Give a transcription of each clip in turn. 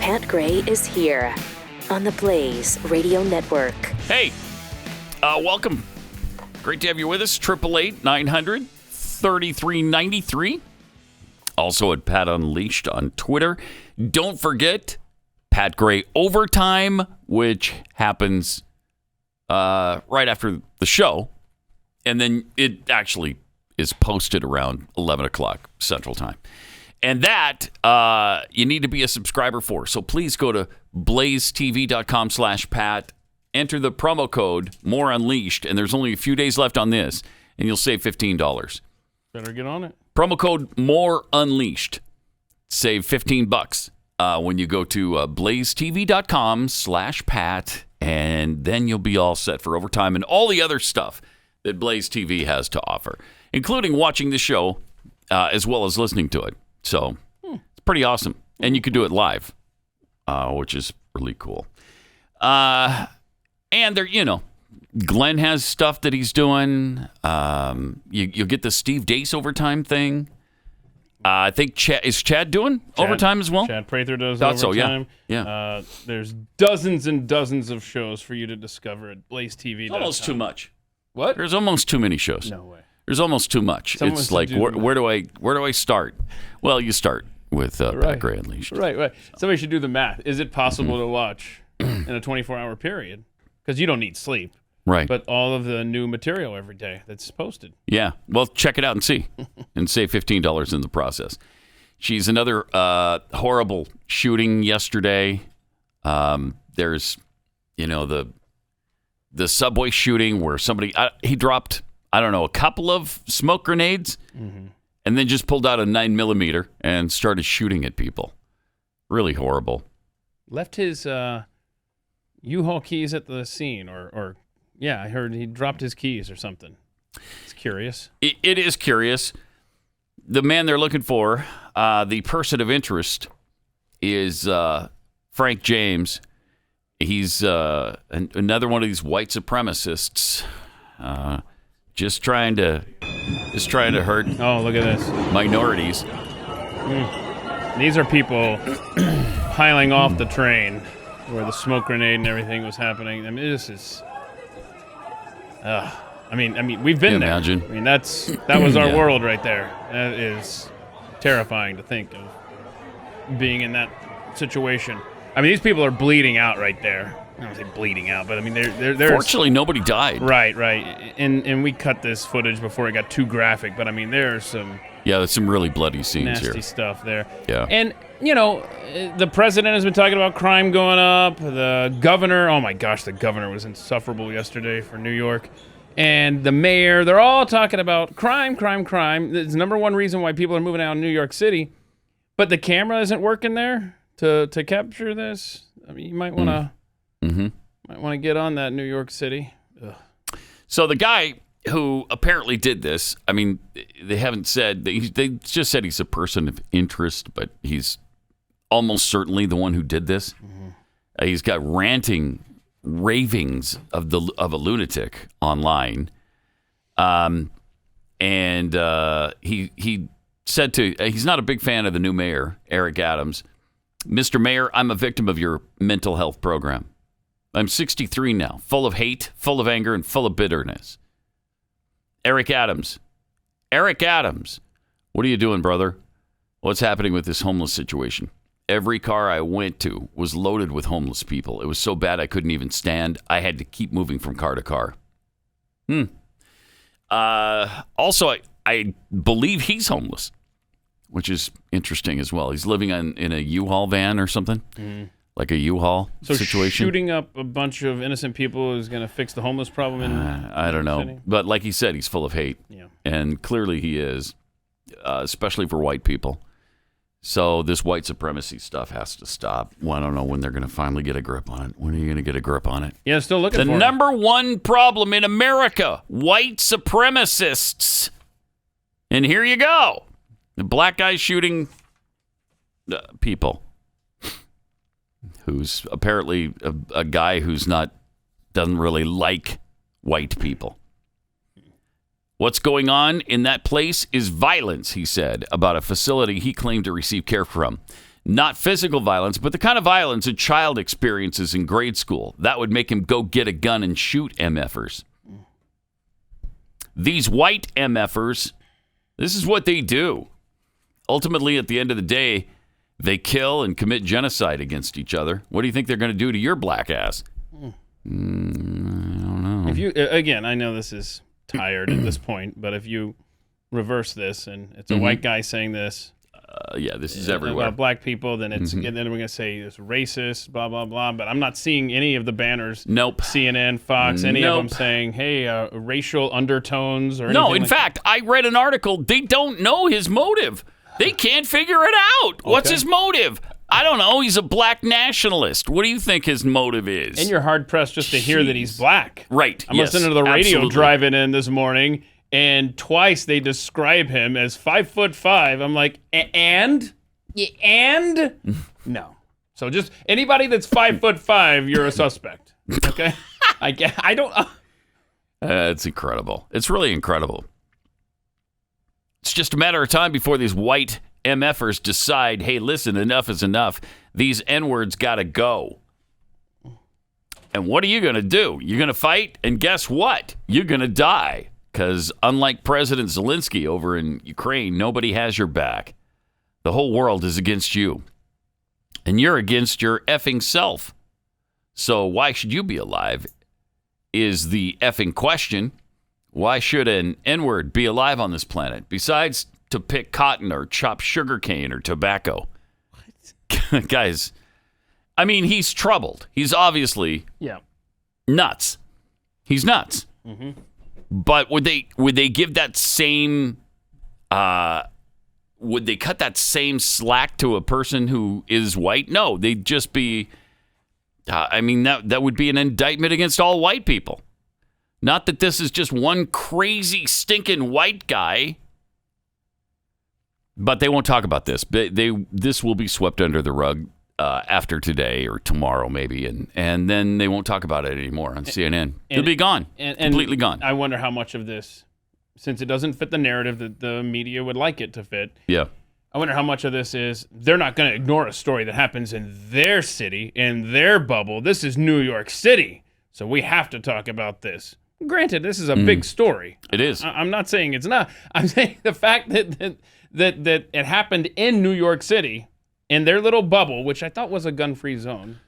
Pat Gray is here on the Blaze Radio Network. Hey, welcome. Great to have you with us. 888-900-3393. Also at Pat Unleashed on Twitter. Don't forget Pat Gray Overtime, which happens right after the show. And then it actually is posted around 11 o'clock Central Time. And that you need to be a subscriber for. So please go to blazetv.com/Pat. Enter the promo code More Unleashed, and there's only a few days left on this, and you'll save $15. Better get on it. Promo code More Unleashed. Save $15 when you go to blazetv.com/Pat, and then you'll be all set for overtime and all the other stuff that Blaze TV has to offer, including watching the show as well as listening to it. So it's pretty awesome. And you can do it live, which is really cool. And there, Glenn has stuff that he's doing. You'll get the Steve Dace overtime thing. I think Chad doing overtime as well? Chad Prather does overtime. So, yeah. There's dozens and dozens of shows for you to discover at blazetv.com. Almost too much. What? There's almost too many shows. No way. There's almost too much. It's like, where do I start? Well, you start with Pat Gray Unleashed. Right. Somebody should do the math. Is it possible to watch in a 24-hour period? Because you don't need sleep. Right. But all of the new material every day that's posted. Yeah. Well, check it out and see. And save $15 in the process. She's another horrible shooting yesterday. There's, the subway shooting where somebody, he dropped, a couple of smoke grenades and then just pulled out a 9mm and started shooting at people. Really horrible. Left his U-Haul keys at the scene or I heard he dropped his keys or something. It's curious. It is curious. The man they're looking for, the person of interest, is Frank James. He's another one of these white supremacists, just trying to hurt. Oh, look at this. Minorities. These are people piling off the train where the smoke grenade and everything was happening. I mean, this is. We've been there. Imagine? I mean, that was our world right there. That is terrifying to think of being in that situation. I mean, these people are bleeding out right there. I don't say bleeding out, but I mean, they're fortunately nobody died. Right. And we cut this footage before it got too graphic, but I mean, there's some there's some really bloody scenes nasty here. Stuff there. Yeah. And the president has been talking about crime going up. The governor, oh my gosh, the governor was insufferable yesterday for New York. And the mayor, they're all talking about crime. It's the number one reason why people are moving out of New York City. But the camera isn't working there to capture this. I mean, you might want to get on that, New York City. Ugh. So the guy who apparently did this, I mean, they haven't said, they just said he's a person of interest, but he's almost certainly the one who did this. He's got ranting ravings of a lunatic online, and he said he's not a big fan of the new mayor, Eric Adams. Mr. Mayor, I'm a victim of your mental health program. I'm 63 now, full of hate, full of anger, and full of bitterness. Eric Adams, what are you doing, brother? What's happening with this homeless situation? Every car I went to was loaded with homeless people. It was so bad I couldn't even stand. I had to keep moving from car to car. Also, I believe he's homeless, which is interesting as well. He's living in a U-Haul van or something, like a U-Haul situation. So shooting up a bunch of innocent people is going to fix the homeless problem in I don't know. city? But like he said, he's full of hate. Yeah. And clearly he is, especially for white people. So this white supremacy stuff has to stop. Well, I don't know when they're going to finally get a grip on it. When are you going to get a grip on it? Yeah, still looking for it. The number one problem in America, white supremacists. And here you go. The black guy shooting people. Who's apparently a guy who's doesn't really like white people. What's going on in that place is violence, he said, about a facility he claimed to receive care from. Not physical violence, but the kind of violence a child experiences in grade school. That would make him go get a gun and shoot MFers. These white MFers, this is what they do. Ultimately, at the end of the day, they kill and commit genocide against each other. What do you think they're going to do to your black ass? I don't know. If you again, I know this is tired at this point, but if you reverse this and it's a white guy saying this, this is everywhere about black people, then it's again. Then we're gonna say it's racist, blah blah blah. But I'm not seeing any of the banners. Nope. CNN, Fox, any of them saying, "Hey, racial undertones" or anything. No, in fact, I read an article. They don't know his motive. They can't figure it out. Okay. What's his motive? I don't know. He's a black nationalist. What do you think his motive is? And you're hard pressed just to hear that he's black. Right. I'm listening to the radio driving in this morning, and twice they describe him as 5'5". I'm like, and no. So just anybody that's 5'5", you're a suspect. Okay. I don't. It's incredible. It's really incredible. It's just a matter of time before these white MFers decide, hey, listen, enough is enough. These N-words got to go. And what are you going to do? You're going to fight? And guess what? You're going to die. Because unlike President Zelensky over in Ukraine, nobody has your back. The whole world is against you. And you're against your effing self. So why should you be alive is the effing question. Why should an N-word be alive on this planet besides to pick cotton or chop sugarcane or tobacco? What? Guys, I mean, he's troubled. He's obviously nuts. He's nuts. Mm-hmm. But would they give that same would they cut that same slack to a person who is white? No, they'd just be I mean, that would be an indictment against all white people. Not that this is just one crazy, stinking white guy. But they won't talk about this. This will be swept under the rug after today or tomorrow, maybe. And then they won't talk about it anymore on CNN. It'll be gone. Completely gone. I wonder how much of this, since it doesn't fit the narrative that the media would like it to fit. Yeah. I wonder how much of this is they're not going to ignore a story that happens in their city, in their bubble. This is New York City. So we have to talk about this. Granted, this is a big story. It is. I'm not saying it's not. I'm saying the fact that it happened in New York City, in their little bubble, which I thought was a gun-free zone.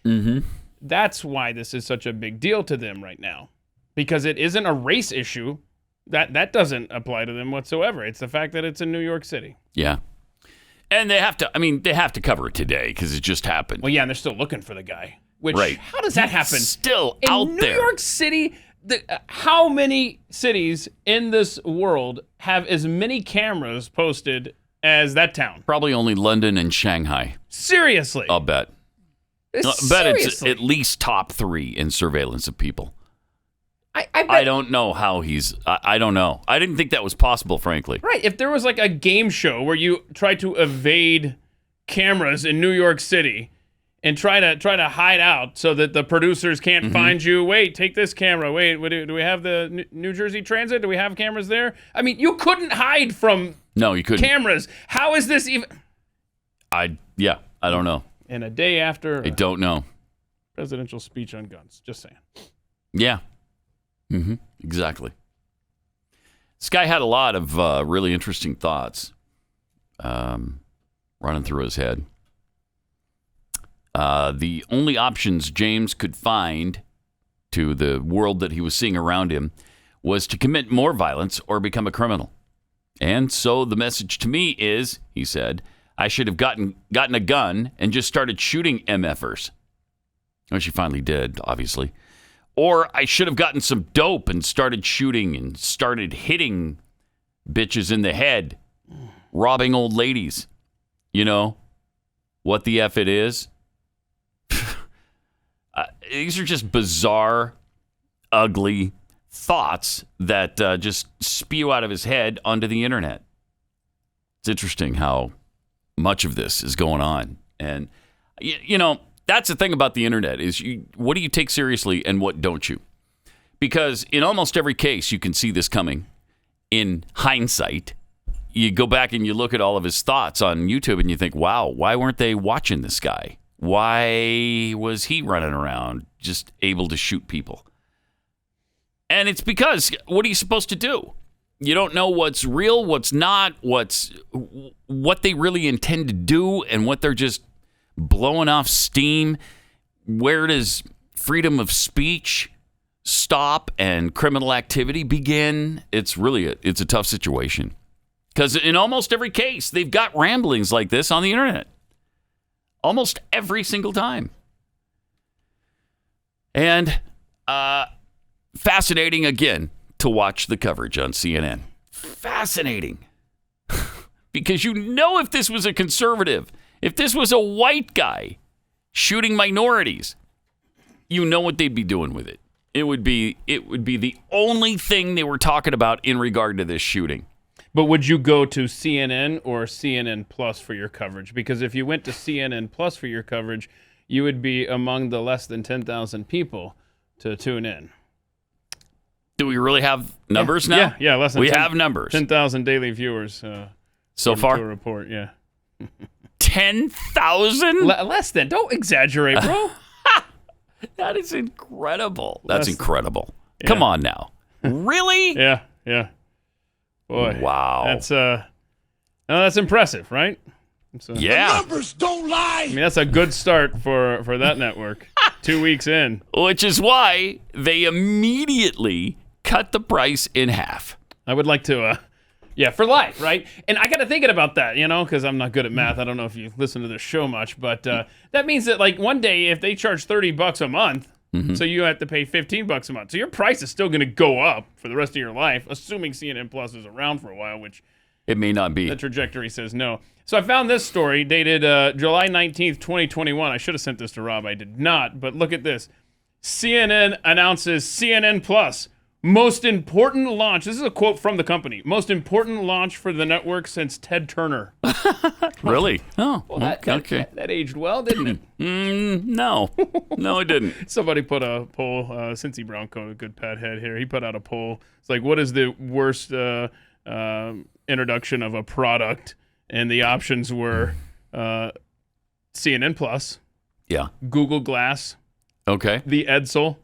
Mm-hmm. That's why this is such a big deal to them right now. Because it isn't a race issue. That doesn't apply to them whatsoever. It's the fact that it's in New York City. Yeah. And they have to cover it today because it just happened. Well, yeah, and they're still looking for the guy. Which, right. How does that happen? Still in out New there. New York City, how many cities in this world have as many cameras posted as that town? Probably only London and Shanghai. Seriously. I'll bet. It's at least top 3 in surveillance of people. I don't know how I don't know. I didn't think that was possible, frankly. Right. If there was like a game show where you try to evade cameras in New York City and try to hide out so that the producers can't find you. Wait, take this camera. Wait, do we have the New Jersey Transit? Do we have cameras there? I mean, you couldn't hide from you couldn't. Cameras. How is this even? I don't know. And a day after I don't know. Presidential speech on guns. Just saying. Yeah. Mm-hmm. Exactly. This guy had a lot of really interesting thoughts running through his head. The only options James could find to the world that he was seeing around him was to commit more violence or become a criminal. And so the message to me is, he said, I should have gotten a gun and just started shooting MFers. Which he finally did, obviously. Or I should have gotten some dope and started shooting and started hitting bitches in the head, robbing old ladies. You know what the F it is? These are just bizarre, ugly thoughts that just spew out of his head onto the internet. It's interesting how much of this is going on. And, you know, that's the thing about the internet is what do you take seriously and what don't you? Because in almost every case, you can see this coming in hindsight. you go back and you look at all of his thoughts on YouTube and you think, wow, why weren't they watching this guy? Why was he running around just able to shoot people? And it's because, what are you supposed to do? You don't know what's real, what's not, what they really intend to do, and what they're just blowing off steam. Where does freedom of speech stop and criminal activity begin? It's a tough situation. Because in almost every case, they've got ramblings like this on the internet. Almost every single time. And fascinating, again, to watch the coverage on CNN. Fascinating. Because if this was a conservative, if this was a white guy shooting minorities, what they'd be doing with it. It would be the only thing they were talking about in regard to this shooting. But would you go to CNN or CNN Plus for your coverage? Because if you went to CNN Plus for your coverage, you would be among the less than 10,000 people to tune in. Do we really have numbers now? Yeah, less than we have numbers. 10,000 daily viewers so far. To a report, yeah. 10,000? Less than. Don't exaggerate, bro. That is incredible. That's Less incredible. Yeah. Come on now. Really? Yeah. Boy. Wow. That's impressive, right? Yeah. The numbers don't lie. I mean, that's a good start for that network. 2 weeks in. Which is why they immediately cut the price in half. I would like to, for life, right? And I got to thinking about that, because I'm not good at math. I don't know if you listen to this show much, but that means that like one day if they charge $30 a month, so you have to pay $15 a month. So your price is still going to go up for the rest of your life, assuming CNN Plus is around for a while, which it may not be. The trajectory says no. So I found this story dated July 19th, 2021. I should have sent this to Rob. I did not, but look at this. CNN announces CNN Plus. Most important launch. This is a quote from the company. Most important launch for the network since Ted Turner. Really? Oh, well, okay. That aged well, didn't it? No, it didn't. Somebody put a poll, Cincy Brownco, a good Pat head here. He put out a poll. It's like, what is the worst introduction of a product? And the options were CNN Plus. Yeah. Google Glass. Okay. The Edsel.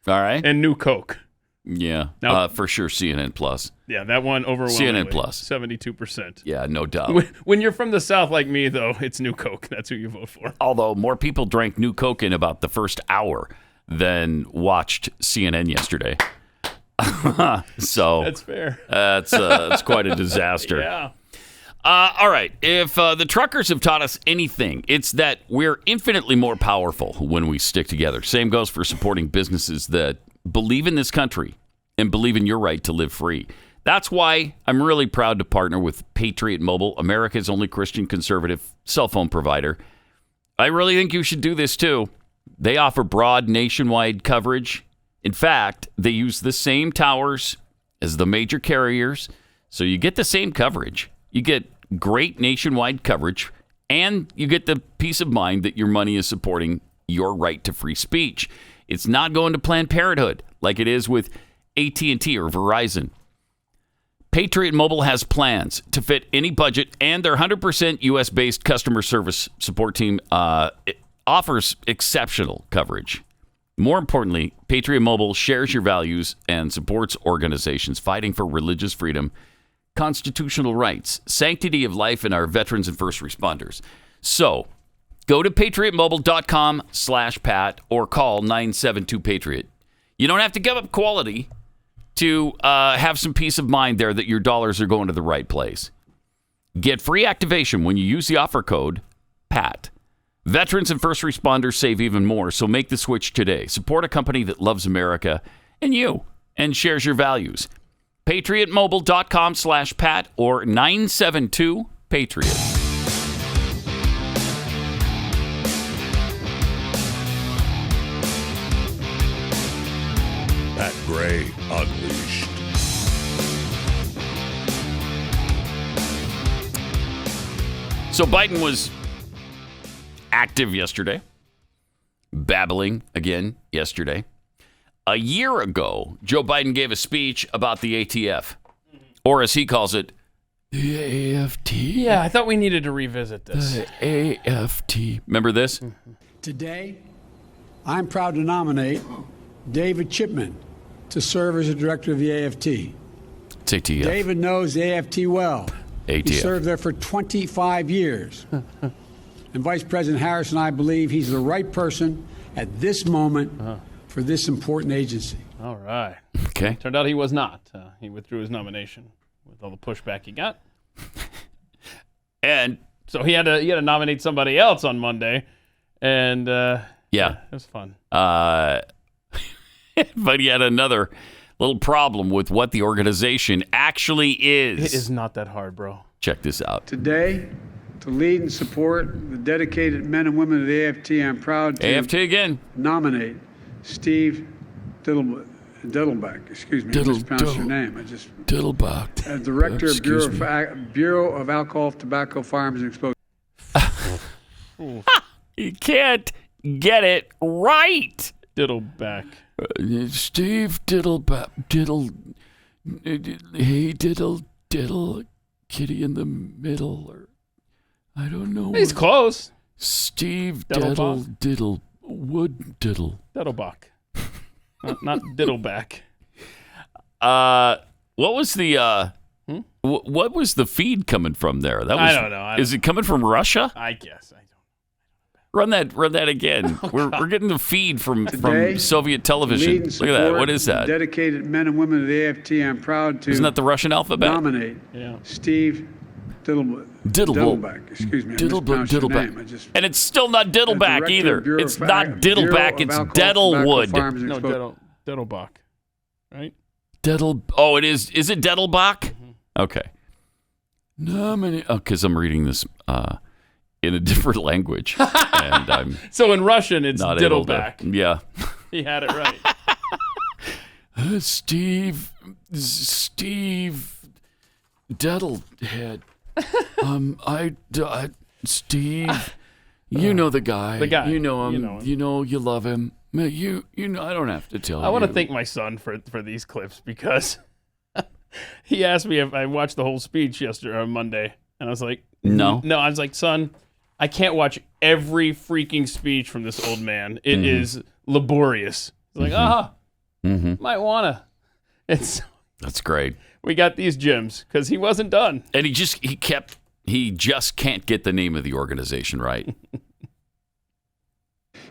All right. And New Coke. Yeah. Now, for sure, CNN Plus. Yeah, that one overwhelmingly. CNN Plus. 72%. Yeah, no doubt. When you're from the South like me, though, it's New Coke. That's who you vote for. Although more people drank New Coke in about the first hour than watched CNN yesterday. So that's fair. It's quite a disaster. Yeah. All right. If the truckers have taught us anything, it's that we're infinitely more powerful when we stick together. Same goes for supporting businesses that believe in this country and believe in your right to live free. That's why I'm really proud to partner with Patriot Mobile, America's only Christian conservative cell phone provider. I really think you should do this too. They offer broad nationwide coverage. In fact, they use the same towers as the major carriers, so you get the same coverage. You get great nationwide coverage, and you get the peace of mind that your money is supporting your right to free speech. It's not going to Planned Parenthood like it is with AT&T or Verizon. Patriot Mobile has plans to fit any budget, and their 100% U.S.-based customer service support team offers exceptional coverage. More importantly, Patriot Mobile shares your values and supports organizations fighting for religious freedom, constitutional rights, sanctity of life, and our veterans and first responders. So, go to patriotmobile.com/Pat or call 972-PATRIOT. You don't have to give up quality to have some peace of mind there that your dollars are going to the right place. Get free activation when you use the offer code PAT. Veterans and first responders save even more, so make the switch today. Support a company that loves America and you and shares your values. PatriotMobile.com/Pat or 972-PATRIOT. Pat Gray Unleashed. So Biden was active yesterday, babbling again yesterday. A year ago, Joe Biden gave a speech about the ATF, or as he calls it, The AFT. Yeah, I thought we needed to revisit this. The AFT. Remember this? Today, I'm proud to nominate David Chipman to serve as the director of the AFT. It's ATF. David knows the AFT well. ATF. He served there for 25 years. And Vice President Harris and I believe he's the right person at this moment for this important agency. All right. Okay. Turned out he was not. He withdrew his nomination with all the pushback he got. And so he had to nominate somebody else on Monday. And yeah, it was fun. But he had another little problem with what the organization actually is. It is not that hard, bro. Check this out. Today, to lead and support the dedicated men and women of the AFT, I'm proud to AFT again. nominate Steve Diddleback. Excuse me, I mispronounced your name. Diddleback. As Director of Bureau of Alcohol, Tobacco, Firearms, and Explosives. You can't get it right. Diddleback. Steve Diddleback. Hey, Diddle, kitty in the middle, or I don't know. He's close. Steve Diddlebach? Diddle. Diddlebach. not Diddleback. What was the what was the feed coming from there? That was, I don't know. Is it coming from Russia? I guess. I don't. Run that again. We're getting the feed from Soviet television. Look at that. What is that? Dedicated men and women of the AFT, I'm proud to Isn't that the Russian alphabet? nominate Steve Diddleback. Excuse me, I mispronounced your name. And it's still not Diddleback either. It's not Diddleback. It's Deadlewood. No, Diddlebach. Right? Oh, it is. Is it Deadlebach? Mm-hmm. Okay. Nominate. Oh, because I'm reading this in a different language, and I'm so in Russian it's not Diddleback. Yeah. He had it right. Steve Deadlehead. Steve, you know the guy. The guy. You know him. You know him. You know you love him. You know. I don't have to tell you. I want to thank my son for these clips because he asked me if I watched the whole speech yesterday on Monday, and I was like, No. I was like, son, I can't watch every freaking speech from this old man. It is laborious. He's like, might wanna. That's great. We got these gems because he wasn't done. And he just can't get the name of the organization right.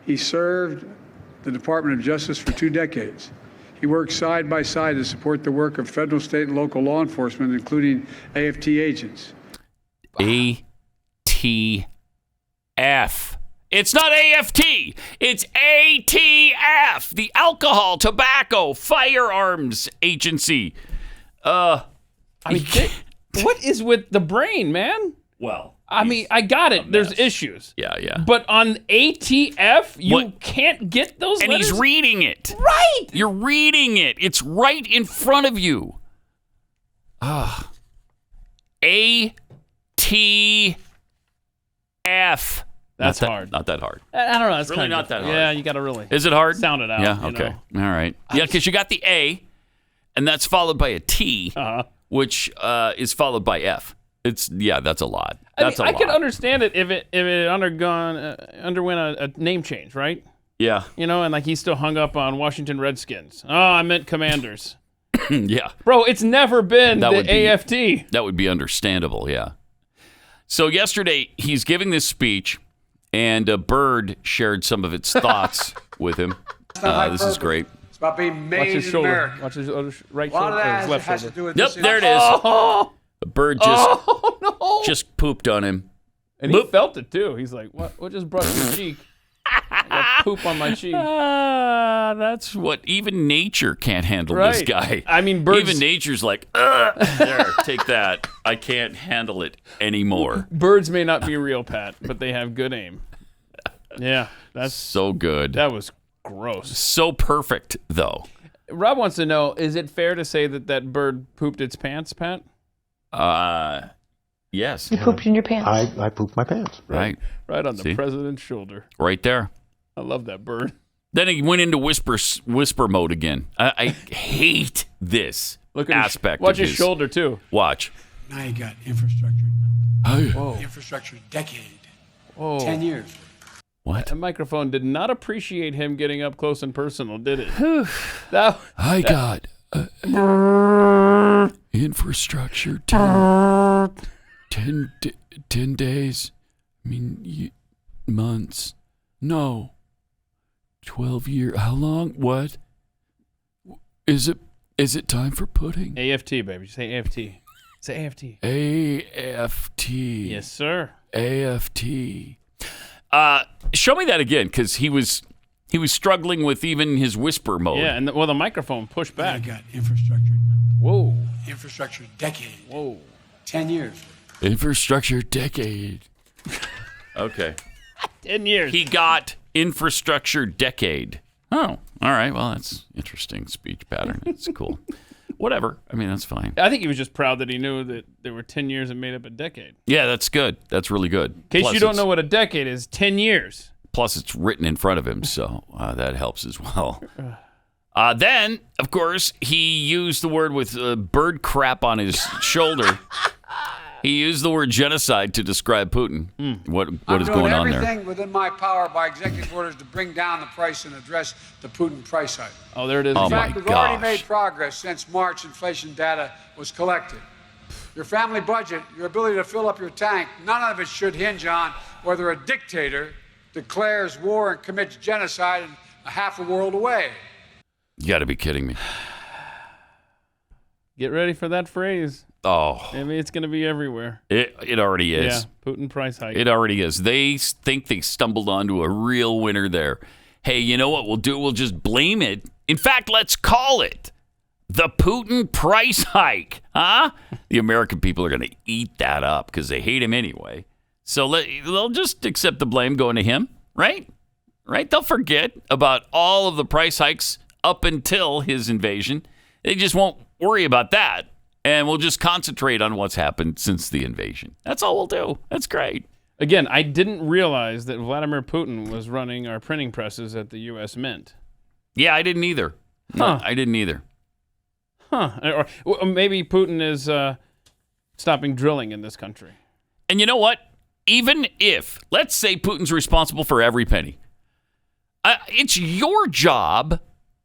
He served the Department of Justice for 2 decades. He worked side by side to support the work of federal, state, and local law enforcement, including AFT agents. ATF. It's not AFT. It's ATF, the Alcohol, Tobacco, Firearms Agency. I mean, what is with the brain, man? Well, I mean, I got it. There's issues. Yeah. But on ATF, you can't get those And letters? he's reading it. Right. You're reading it. It's right in front of you. ATF. That's hard. Not that hard. I don't know. It's really kind not of, that hard. Yeah, you got to really. Is it hard? Sound it out. Yeah, okay. You All right. Yeah, because you got the A, and that's followed by a T, which is followed by F. That's a lot. That's a lot. I could understand it if it underwent a name change, right? Yeah. And like he's still hung up on Washington Redskins. Oh, I meant Commanders. Yeah. Bro, it's never been the AFT. That would be understandable, yeah. So yesterday, he's giving this speech, and a bird shared some of its thoughts with him. This is great. It's about being made Watch his in shoulder. America. Watch his right A lot shoulder of or that his left has to shoulder. do with Yep, this there it is. Oh, The bird just pooped on him. and he felt it too. He's like, "What just brushed your cheek? I got poop on my cheek." That's what even nature can't handle this Right. guy. I mean, birds. Even nature's like, there, take that. I can't handle it anymore. Birds may not be real, Pat, but they have good aim. Yeah, that's So good. that was gross. So perfect, though. Rob wants to know: is it fair to say that bird pooped its pants, Pat? Yes. You pooped in your pants. I pooped my pants. Right. Right on the See? president's shoulder. Right there. I love that bird. Then he went into whisper mode again. I hate this Look at aspect watch of his shoulder too. Watch. Now you got infrastructure. Whoa. Infrastructure decade. Whoa. 10 years. What? That microphone did not appreciate him getting up close and personal, did it? I got infrastructure 10 days. I mean, months. No. 12 years. How long? What? Is it time for pudding? AFT, baby. Say AFT. Say AFT. AFT. Yes, sir. AFT. Show me that again, because he was struggling with even his whisper mode. Yeah, and the microphone pushed Now you back. got infrastructure. Whoa. Infrastructure decade. Whoa. 10 years. Infrastructure decade. Okay. 10 years. He got infrastructure decade. Oh, all right. Well, that's interesting speech pattern. It's cool. Whatever. I mean, that's fine. I think he was just proud that he knew that there were 10 years that made up a decade. Yeah, that's good. That's really good. In case you don't know what a decade is, 10 years. Plus, it's written in front of him, so that helps as well. Then, of course, he used the word with bird crap on his shoulder. He used the word genocide to describe Putin. What is going on there? I'm doing everything within my power by executive orders to bring down the price and address the Putin price hike. Oh, there it is. Oh, In my fact, we've already gosh. made progress since March inflation data was collected. Your family budget, your ability to fill up your tank, none of it should hinge on whether a dictator declares war and commits genocide in half a world away. You got to be kidding me. Get ready for that phrase. Oh, I mean, it's going to be everywhere. it already is. Yeah, Putin price hike. It already is. They think they stumbled onto a real winner there. Hey, you know what we'll do? We'll just blame it. In fact, let's call it the Putin price hike. Huh? The American people are going to eat that up because they hate him anyway. So they'll just accept the blame going to him, right? Right? They'll forget about all of the price hikes up until his invasion. They just won't worry about that. And we'll just concentrate on what's happened since the invasion. That's all we'll do. That's great. Again, I didn't realize that Vladimir Putin was running our printing presses at the U.S. Mint. Yeah, I didn't either. No, Huh. I didn't either. Or maybe Putin is stopping drilling in this country. And you know what? Even if, let's say Putin's responsible for every penny, it's your job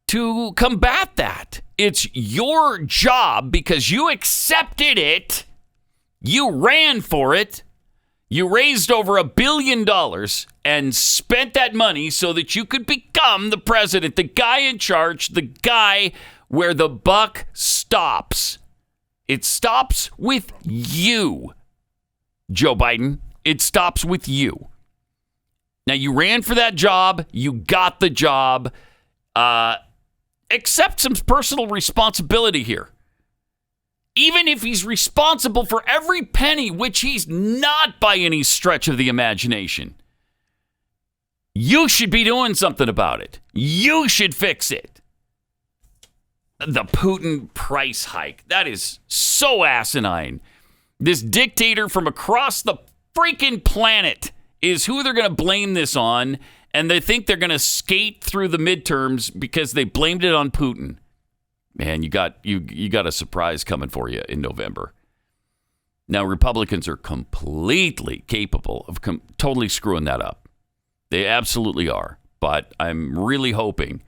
to combat that. It's your job because you accepted it. You ran for it. You raised over $1 billion and spent that money so that you could become the president, the guy in charge, the guy where the buck stops. It stops with you, Joe Biden. It stops with you. Now, you ran for that job. You got the job. Accept some personal responsibility here. Even if he's responsible for every penny, which he's not by any stretch of the imagination, you should be doing something about it. You should fix it. The Putin price hike. That is so asinine. This dictator from across the freaking planet is who they're going to blame this on, and they think they're going to skate through the midterms because they blamed it on Putin. Man, you got a surprise coming for you in November. Now, Republicans are completely capable of totally screwing that up. They absolutely are. But I'm really hoping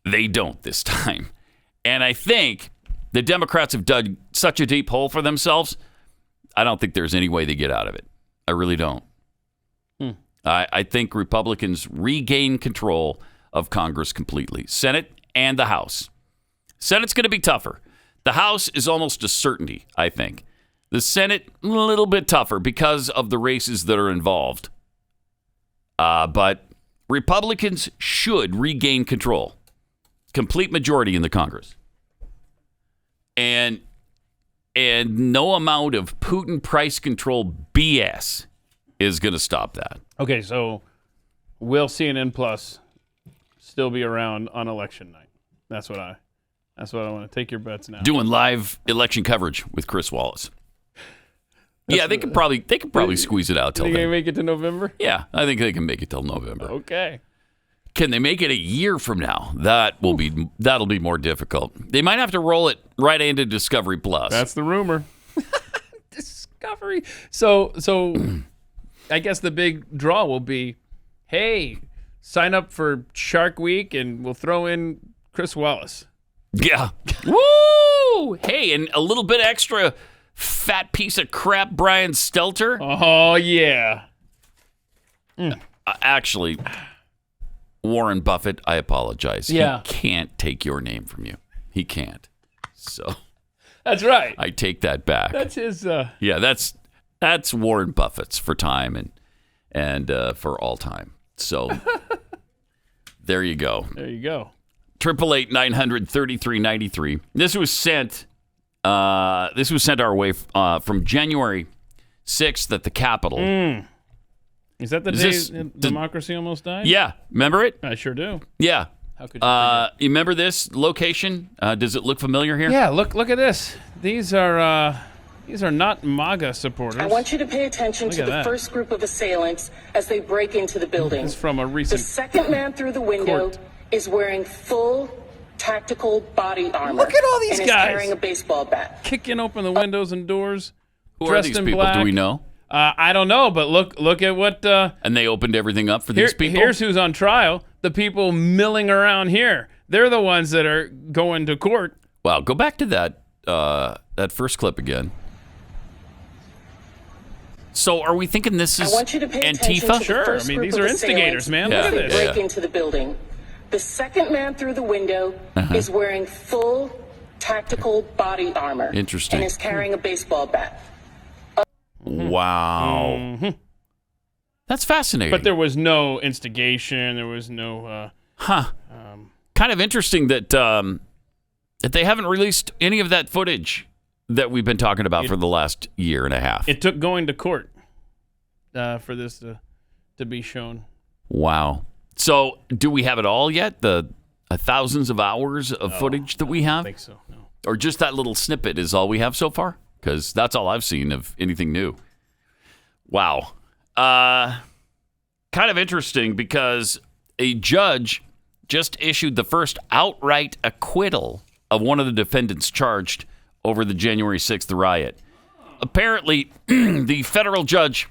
they don't this time. And I think the Democrats have dug such a deep hole for themselves, I don't think there's any way they get out of it. I really don't. I think Republicans regain control of Congress completely. Senate and the House. Senate's going to be tougher. The House is almost a certainty, I think. The Senate, a little bit tougher because of the races that are involved. But Republicans should regain control. Complete majority in the Congress. And no amount of Putin price control BS is going to stop that. Okay, so will CNN Plus still be around on election night? That's what I want to take your bets now. Doing live election coverage with Chris Wallace. Yeah, they could probably squeeze it out till Think they then. make it to November? Yeah, I think they can make it till November. Okay. Can they make it a year from now? That'll be more difficult. They might have to roll it right into Discovery Plus. That's the rumor. recovery. So I guess the big draw will be, hey, sign up for Shark Week and we'll throw in Chris Wallace. Yeah. Woo! Hey, and a little bit extra fat piece of crap Brian Stelter. Oh, yeah. Actually, Warren Buffett, I apologize. Yeah. He can't take your name from you. He can't. So That's right. I take that back. That's his. Yeah, that's Warren Buffett's for time and for all time. So there you go. There you go. 888-900-3393. This was sent our way from January 6th at the Capitol. Is that the day democracy almost died? Yeah, remember it? I sure do. Yeah. How could you forget? You remember this location? Does it look familiar here? Yeah, look at this. These are not MAGA supporters. I want you to pay attention to the first group of assailants as they break into the building. It's from a The recent second man through the window is wearing full tactical body armor. Look at all these and guys. is carrying a baseball bat. kicking open the windows and doors. Who are dressed these in people? black. Do we know? I don't know, but look at what. And they opened everything up for these people? Here's who's on trial. The people milling around here. They're the ones that are going to court. Wow, go back to that first clip again. So are we thinking this is I want you to pay attention Antifa? to Sure. the first I mean, group these of are instigators, assailants man. Yeah. Look at as they this. break into the building. The second man through the window Uh-huh. is wearing full tactical body armor. Interesting. And is carrying a baseball bat. Wow. That's fascinating. But there was no instigation. There was no. Kind of interesting that that they haven't released any of that footage that we've been talking about for the last year and a half. It took going to court for this to be shown. Wow. So do we have it all yet? The thousands of hours of footage that we I have? think so. No. Or just that little snippet is all we have so far? Because that's all I've seen of anything new. Wow. Kind of interesting because a judge just issued the first outright acquittal of one of the defendants charged over the January 6th riot. Apparently, the federal judge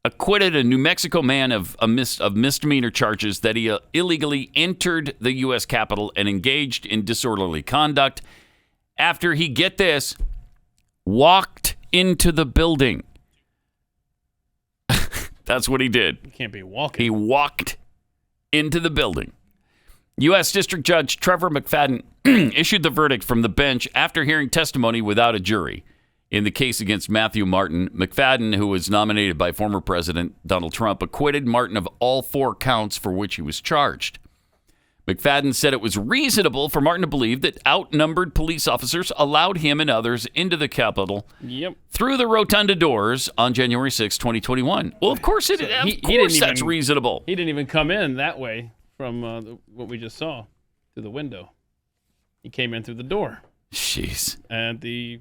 acquitted a New Mexico man of misdemeanor charges that he illegally entered the U.S. Capitol and engaged in disorderly conduct after he, get this, walked into the building. That's what he did. You can't be walking. He walked into the building. U.S. District Judge Trevor McFadden issued the verdict from the bench after hearing testimony without a jury in the case against Matthew Martin. McFadden, who was nominated by former President Donald Trump, acquitted Martin of all 4 counts for which he was charged. McFadden said it was reasonable for Martin to believe that outnumbered police officers allowed him and others into the Capitol through the rotunda doors on January 6, 2021. Well, of course that's reasonable. He didn't even come in that way from what we just saw through the window. He came in through the door. Jeez. And the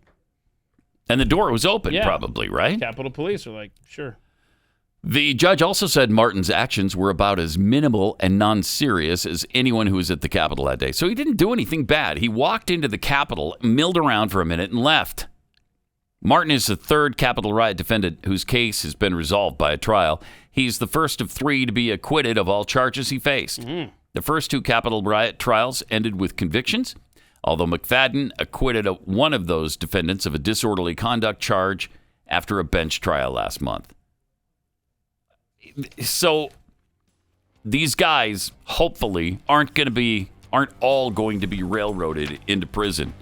door was open, probably, right? Capitol Police are like, sure. The judge also said Martin's actions were about as minimal and non-serious as anyone who was at the Capitol that day. So he didn't do anything bad. He walked into the Capitol, milled around for a minute, and left. Martin is the 3rd Capitol riot defendant whose case has been resolved by a trial. He's the first of 3 to be acquitted of all charges he faced. The first 2 Capitol riot trials ended with convictions, although McFadden acquitted one of those defendants of a disorderly conduct charge after a bench trial last month. So these guys hopefully aren't all going to be railroaded into prison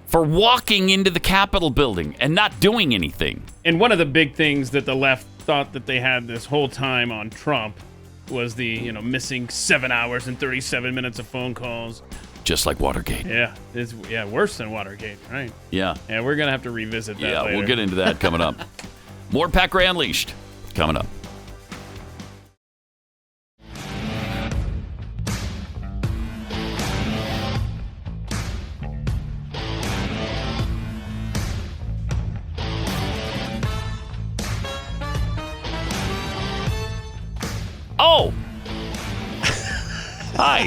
for walking into the Capitol building and not doing anything. And one of the big things that the left thought that they had this whole time on Trump was the missing 7 hours and 37 minutes of phone calls. Just like Watergate. Yeah, it's worse than Watergate, right? Yeah. Yeah, we're gonna have to revisit that. Yeah, later. we'll get into that coming up. More Pat Gray Unleashed coming up. Oh! Hi.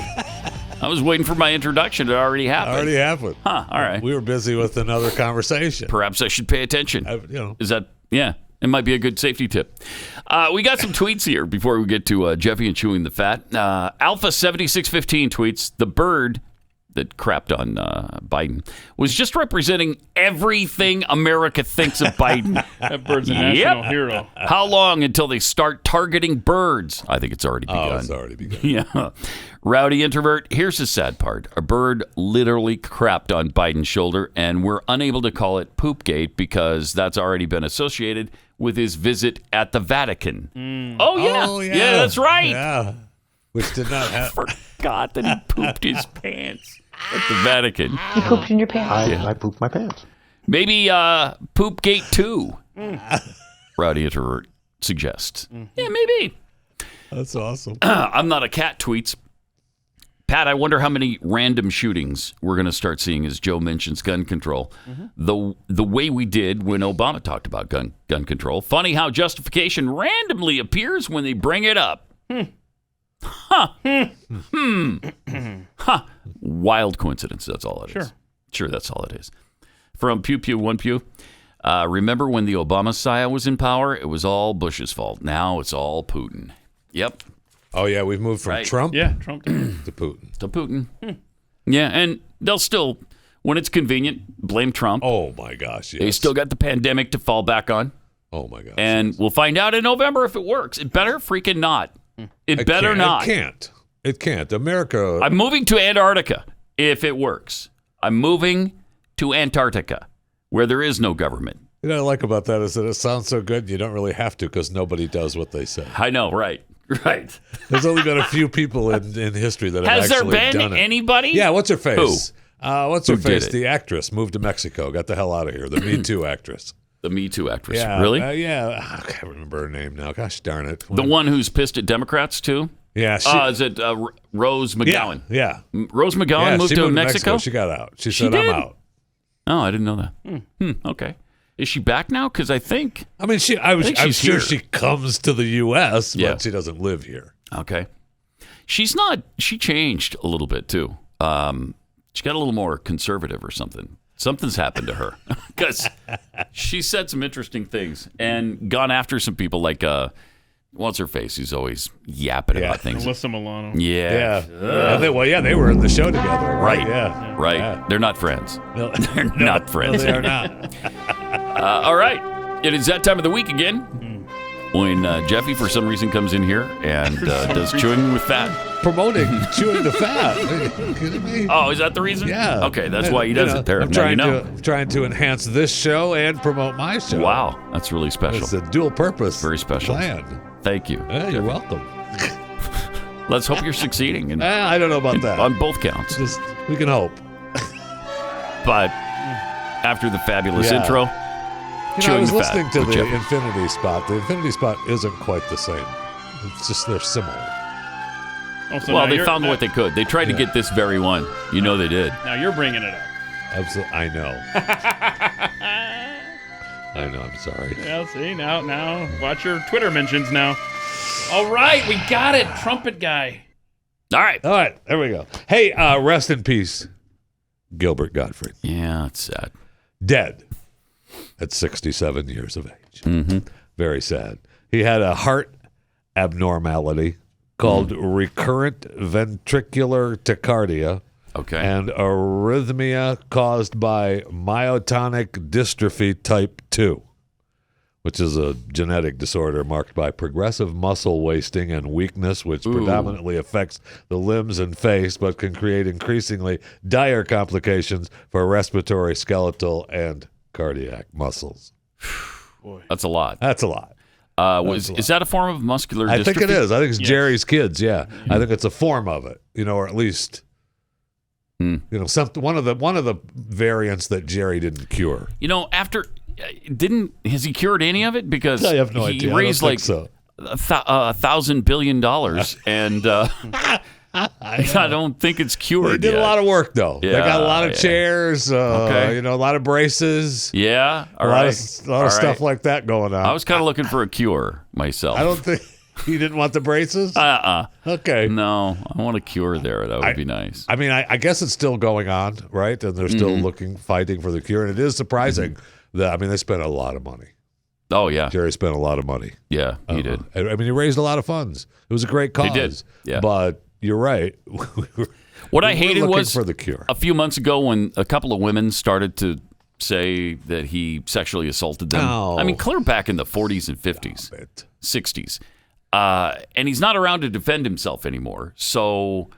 I was waiting for my introduction. It already happened. Already happened. Huh, all right. We were busy with another conversation. Perhaps I should pay attention. Is that, yeah, it might be a good safety tip. We got some tweets here before we get to Jeffy and Chewing the Fat. Alpha7615 tweets, the bird that crapped on Biden was just representing everything America thinks of Biden. That bird's a national hero. How long until they start targeting birds? I think it's already begun. Oh, it's already begun. Yeah. Rowdy introvert. Here's the sad part. A bird literally crapped on Biden's shoulder, and we're unable to call it Poopgate because that's already been associated with his visit at the Vatican. Oh, yeah. Oh, yeah. Yeah, that's right. Yeah. Which did not I happen. forgot that he pooped his pants at the Vatican. You pooped in your pants. I pooped my pants. Maybe Poopgate 2, Rowdy introvert suggests. Yeah, maybe. That's awesome. I'm not a cat tweets. Pat, I wonder how many random shootings we're going to start seeing as Joe mentions gun control. The way we did when Obama talked about gun control. Funny how justification randomly appears when they bring it up. Huh. Huh. Wild coincidence, that's all it is. Sure, that's all it is. From Pew Pew, One Pew. Remember when the Obama Messiah was in power? It was all Bush's fault. Now it's all Putin. Yep. Oh, yeah, we've moved from Trump Trump to Putin. To Putin. Yeah, and they'll still, when it's convenient, blame Trump. Oh, my gosh, yes. They still got the pandemic to fall back on. Oh, my gosh. And we'll find out in November if it works. It better freaking not. It better not. It can't. America. I'm moving to Antarctica if it works. I'm moving to Antarctica where there is no government. You know what I like about that is that it sounds so good, you don't really have to because nobody does what they say. I know, right. Right. There's only been a few people in history that have Has there actually been done it. anybody? Yeah, what's her face? Who? What's her Who face? did it? The actress moved to Mexico, got the hell out of here. The Me Too actress. The Me Too actress. Yeah, Really? yeah. I can't remember her name now. Gosh darn it. The one who's pissed at Democrats, too? Yeah. Is it Rose McGowan? Yeah. Rose McGowan moved she to moved Mexico? She got out. She She said, did? I'm out. Oh, I didn't know that. Okay. Is she back now? Because I think... I mean, think I'm she's sure here. she comes to the U.S., Yeah. but she doesn't live here. Okay. She changed a little bit, too. She got a little more conservative or something. Something's happened to her because she said some interesting things and gone after some people like, what's her face? Who's always yapping about things. Alyssa Milano. Yeah. They were in the show together. Right. Yeah. Right. Yeah. They're not friends. No, They're not friends. No, they are not. All right. It is that time of the week again when Jeffy, for some reason, comes in here and does Chewing with Fat. Promoting Chewing the Fat. Are you kidding me? Oh, is that the reason? Yeah. Okay, that's why he does it there. I'm Now trying to enhance this show and promote my show. Wow, that's really special. It's a dual purpose. Very special. plan. Thank you. Yeah, you're welcome. Let's hope you're succeeding I don't know about that. on both counts. Just we can hope. But after the fabulous Yeah. intro, I Chewing was the Fat listening to with the Jeffy. Infinity Spot. The Infinity Spot isn't quite the same. It's just they're similar. Oh, so Well, now they you're- found what they could. They tried to get this very one. You know they did. Now you're bringing it up. Absolutely, I know. I know. I'm sorry. Yeah, see, now, watch your Twitter mentions now. All right, we got it. Trumpet guy. All right. All right, there we go. Hey, rest in peace, Gilbert Gottfried. Yeah, it's sad. Dead at 67 years of age. Mm-hmm. Very sad. He had a heart abnormality called recurrent ventricular tachycardia. Okay. And arrhythmia caused by myotonic dystrophy type 2, which is a genetic disorder marked by progressive muscle wasting and weakness, which predominantly affects the limbs and face, but can create increasingly dire complications for respiratory, skeletal, and cardiac muscles. That's a lot. That's a lot. Is that a form of muscular dystrophy? I think it is. I think it's Yes. Jerry's kids. Yeah. I think it's a form of it, or at least, one of the variants that Jerry didn't cure. After has he cured any of it? Because I have no he idea. raised I like don't think so. $1,000 billion, and I don't think it's cured. They did yet. a lot of work, though. They got a lot of Yeah. chairs, Okay. a lot of braces, Yeah, a lot of stuff like that going on. I was kind of looking for a cure myself. I don't think. You didn't want the braces? Okay. No, I want a cure there. That would be nice. I mean, I guess it's still going on, right? And they're still fighting for the cure. And it is surprising that, I mean, they spent a lot of money. Oh, yeah. Jerry spent a lot of money. Yeah, he did. I mean, he raised a lot of funds. It was a great cause. He did, yeah. But you're right. What I hated was for the cure. a few months ago when a couple of women started to say that he sexually assaulted them. No. I mean, clear back in the 40s and 50s, 60s. And he's not around to defend himself anymore. So,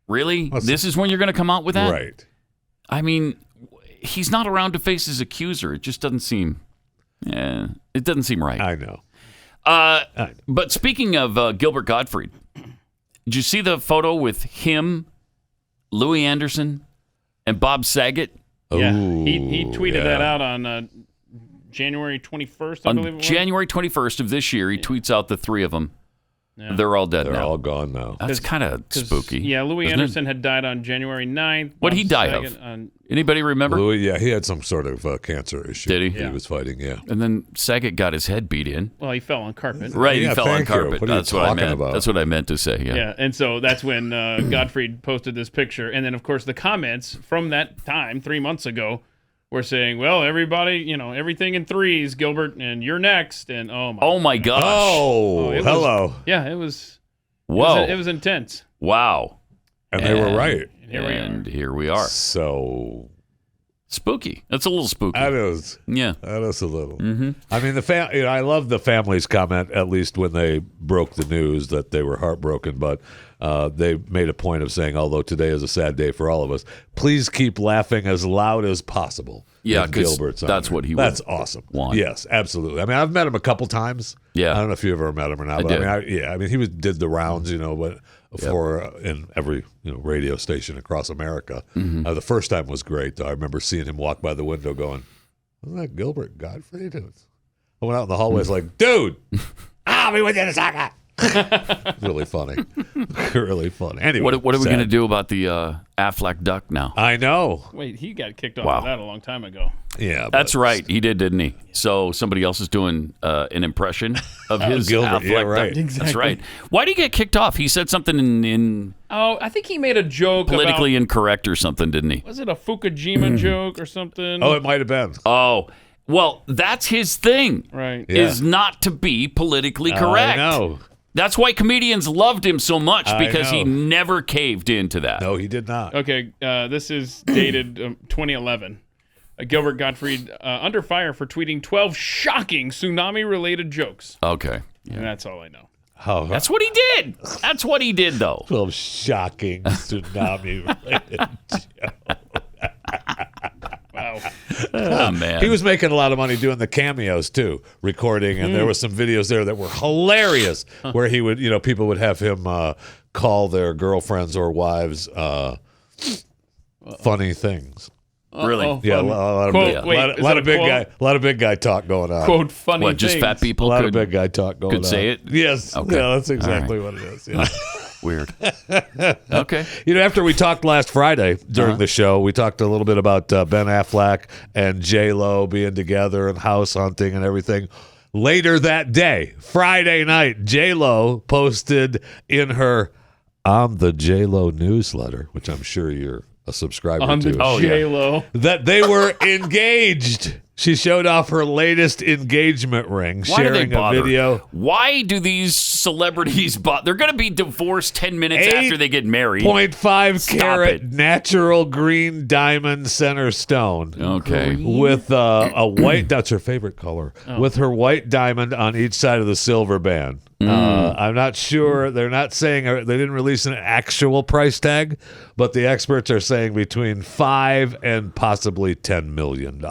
really? This is when you're going to come out with that? Right. I mean, he's not around to face his accuser. It just doesn't seem... Yeah, it doesn't seem right. I know. But speaking of Gilbert Gottfried, did you see the photo with him, Louis Anderson, and Bob Saget? Yeah, he tweeted that out on January 21st, I believe it was. January 21st of this year, he tweets out the three of them. Yeah. They're all dead now. They're all gone now. That's kind of spooky. Yeah, Louis Anderson had died on January 9th. What did he die of? Anybody remember? Louis, yeah, he had some sort of cancer issue. Did he? He was fighting, yeah. And then Saget got his head beat in. Well, he fell on carpet. Right, Yeah, he fell on thank you. carpet. What are you That's what I talking meant. about? That's what I meant to say. Yeah. Yeah, and so that's when Gottfried posted this picture. And then, of course, the comments from that time, 3 months ago, were saying, well, everybody, everything in threes, Gilbert, and you're next. And oh my gosh. Hello. It was... Whoa. It was intense. Wow. And they were right. Here we are. So... Spooky. That's a little spooky. That is. Yeah. That is a little. Mm-hmm. I mean, I love the family's comment, at least when they broke the news that they were heartbroken, but they made a point of saying, although today is a sad day for all of us, please keep laughing as loud as possible. Yeah, because that's what he That's awesome. Want. Yes, absolutely. I mean, I've met him a couple times. Yeah. I don't know if you ever met him or not. I But did. I mean, he did the rounds, but in every radio station across America. Mm-hmm. The first time was great, though. I remember seeing him walk by the window going, isn't that Gilbert Gottfried? I went out in the hallways like, dude, I'll be with you in a second. Really funny. Really funny. Anyway, what are we going to do about the Affleck duck now? I know. Wait, he got kicked off of that a long time ago. Yeah. That's right. He did, didn't he? So somebody else is doing an impression of his Gilbert. Affleck Yeah, right. duck. Exactly. That's right. Why did he get kicked off? He said something in Oh, I think he made a joke politically about, incorrect or something, didn't he? was it a Fukushima joke or something? Oh, it might have been. Oh, well, that's his thing. Right. Yeah. Is not to be politically correct. I know. That's why comedians loved him so much, I because he know. never caved into that. No, he did not. Okay, this is dated 2011. Gilbert Gottfried under fire for tweeting 12 shocking tsunami-related jokes. Okay. And that's all I know. Oh, That's what he did. That's what he did, though. 12 shocking tsunami related. Wow. Oh, man. He was making a lot of money doing the cameos too, recording, and there were some videos there that were hilarious where he would, people would have him call their girlfriends or wives funny things. Really? Yeah, a lot of Quote, big, wait, lot is that a of big quote? guy, a lot of big guy talk going on. Quote, funny What, just things. fat A people lot could, of big guy talk going on. could say it? Yes. Okay. Yeah, that's All exactly what it is. Yeah. Weird. Okay. After we talked last Friday during the show, we talked a little bit about Ben Affleck and J-Lo being together and house hunting and everything. Later that day, Friday night, J-Lo posted in her On the J-Lo newsletter, which I'm sure you're a subscriber On the to, J-Lo. that they were engaged. She showed off her latest engagement ring, Why do they sharing a bother? video. Why do these celebrities bother? They're going to be divorced 10 minutes after they get married. 0.5 Stop carat it. natural green diamond center stone. Okay. With a white, that's her favorite color, with her white diamond on each side of the silver band. I'm not sure. They're not saying, they didn't release an actual price tag, but the experts are saying between $5 and possibly $10 million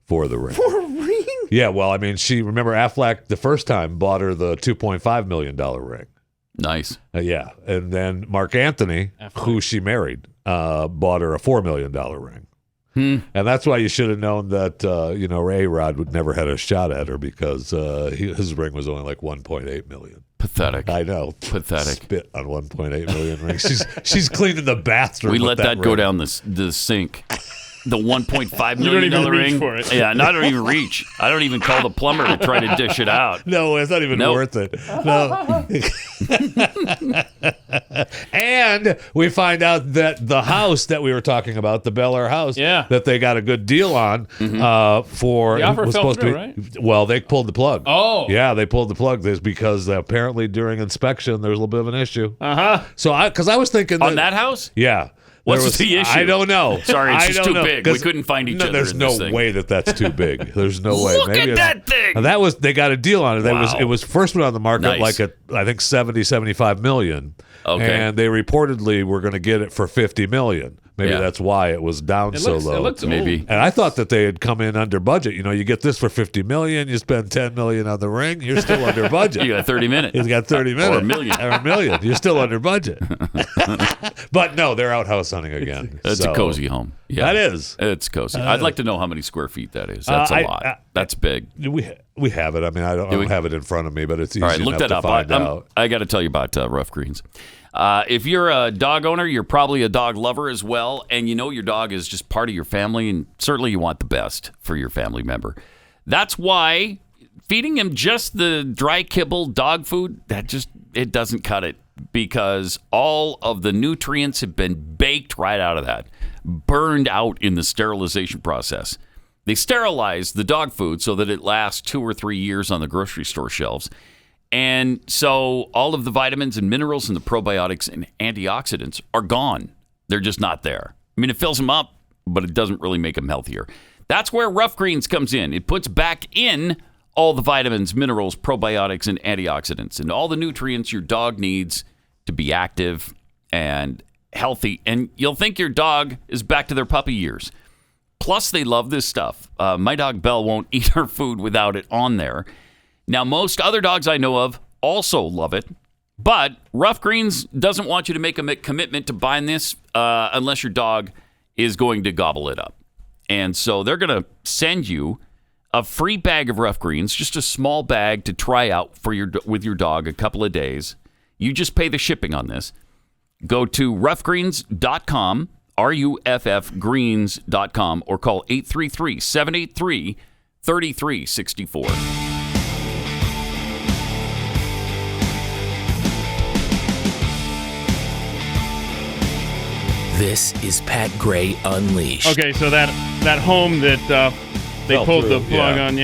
for the ring. For a ring? Yeah, well, I mean, remember Affleck the first time bought her the $2.5 million ring. Nice. Yeah, and then Mark Anthony, who she married, bought her a $4 million ring. And that's why you should have known that, A-Rod would never had a shot at her because his ring was only like $1.8 million. Pathetic. I know. Pathetic. Spit on 1.8 million rings. She's cleaning the bathroom. We with let that go ring. down the sink. the $1.5 You million don't even reach ring. for it. Yeah, and I don't even reach. I don't even call the plumber to try to dish it out. No, it's not even Nope. worth it. No. And we find out that the house that we were talking about, the Bel Air house, that they got a good deal on for The offer was fell supposed through, to be. right? Well, they pulled the plug. Oh. Yeah, they pulled the plug. This because apparently during inspection there was a little bit of an issue. Uh-huh. So I was thinking On that house? Yeah. What's There was- the issue? I don't know. Sorry, it's I just don't too know, big. 'cause We couldn't find each other There's in no this thing. way that's too big. There's no way. Look at it's- that thing! And that was they got a deal on it. Wow. It was first one on the market Nice. like at I think 75 million. Okay. And they reportedly were going to get it for 50 million. Maybe Yeah. that's why it was down It so looks, low. it looks Maybe. old. And I thought that they had come in under budget. You know, you get this for 50 million, you spend 10 million on the ring, you're still under budget. You got 30 minutes. He's got 30 minutes. Or a million. Or a million. You're still under budget. But no, they're out house hunting again. That's So- a cozy home. Yeah. That is. It's cozy. I'd like to know how many square feet that is. That's a lot. That's big. We have it. I mean, I don't have it in front of me, but it's easy All right, look enough that to up. find out. I got to tell you about Rough Greens. If you're a dog owner, you're probably a dog lover as well, and you know your dog is just part of your family, and certainly you want the best for your family member. That's why feeding him just the dry kibble dog food, it doesn't cut it, because all of the nutrients have been baked right out of that, burned out in the sterilization process. They sterilize the dog food so that it lasts 2 or 3 years on the grocery store shelves. And so all of the vitamins and minerals and the probiotics and antioxidants are gone. They're just not there. I mean, it fills them up, but it doesn't really make them healthier. That's where Rough Greens comes in. It puts back in all the vitamins, minerals, probiotics, and antioxidants, and all the nutrients your dog needs to be active and healthy. And you'll think your dog is back to their puppy years. Plus, they love this stuff. My dog Belle won't eat her food without it on there. Now, most other dogs I know of also love it, but Rough Greens doesn't want you to make a commitment to buying this unless your dog is going to gobble it up. And so they're going to send you a free bag of Rough Greens, just a small bag to try out with your dog a couple of days. You just pay the shipping on this. Go to roughgreens.com, RUFFgreens.com, or call 833-783-3364. This is Pat Gray Unleashed. Okay, so that home that they Fell pulled the through, plug yeah. on,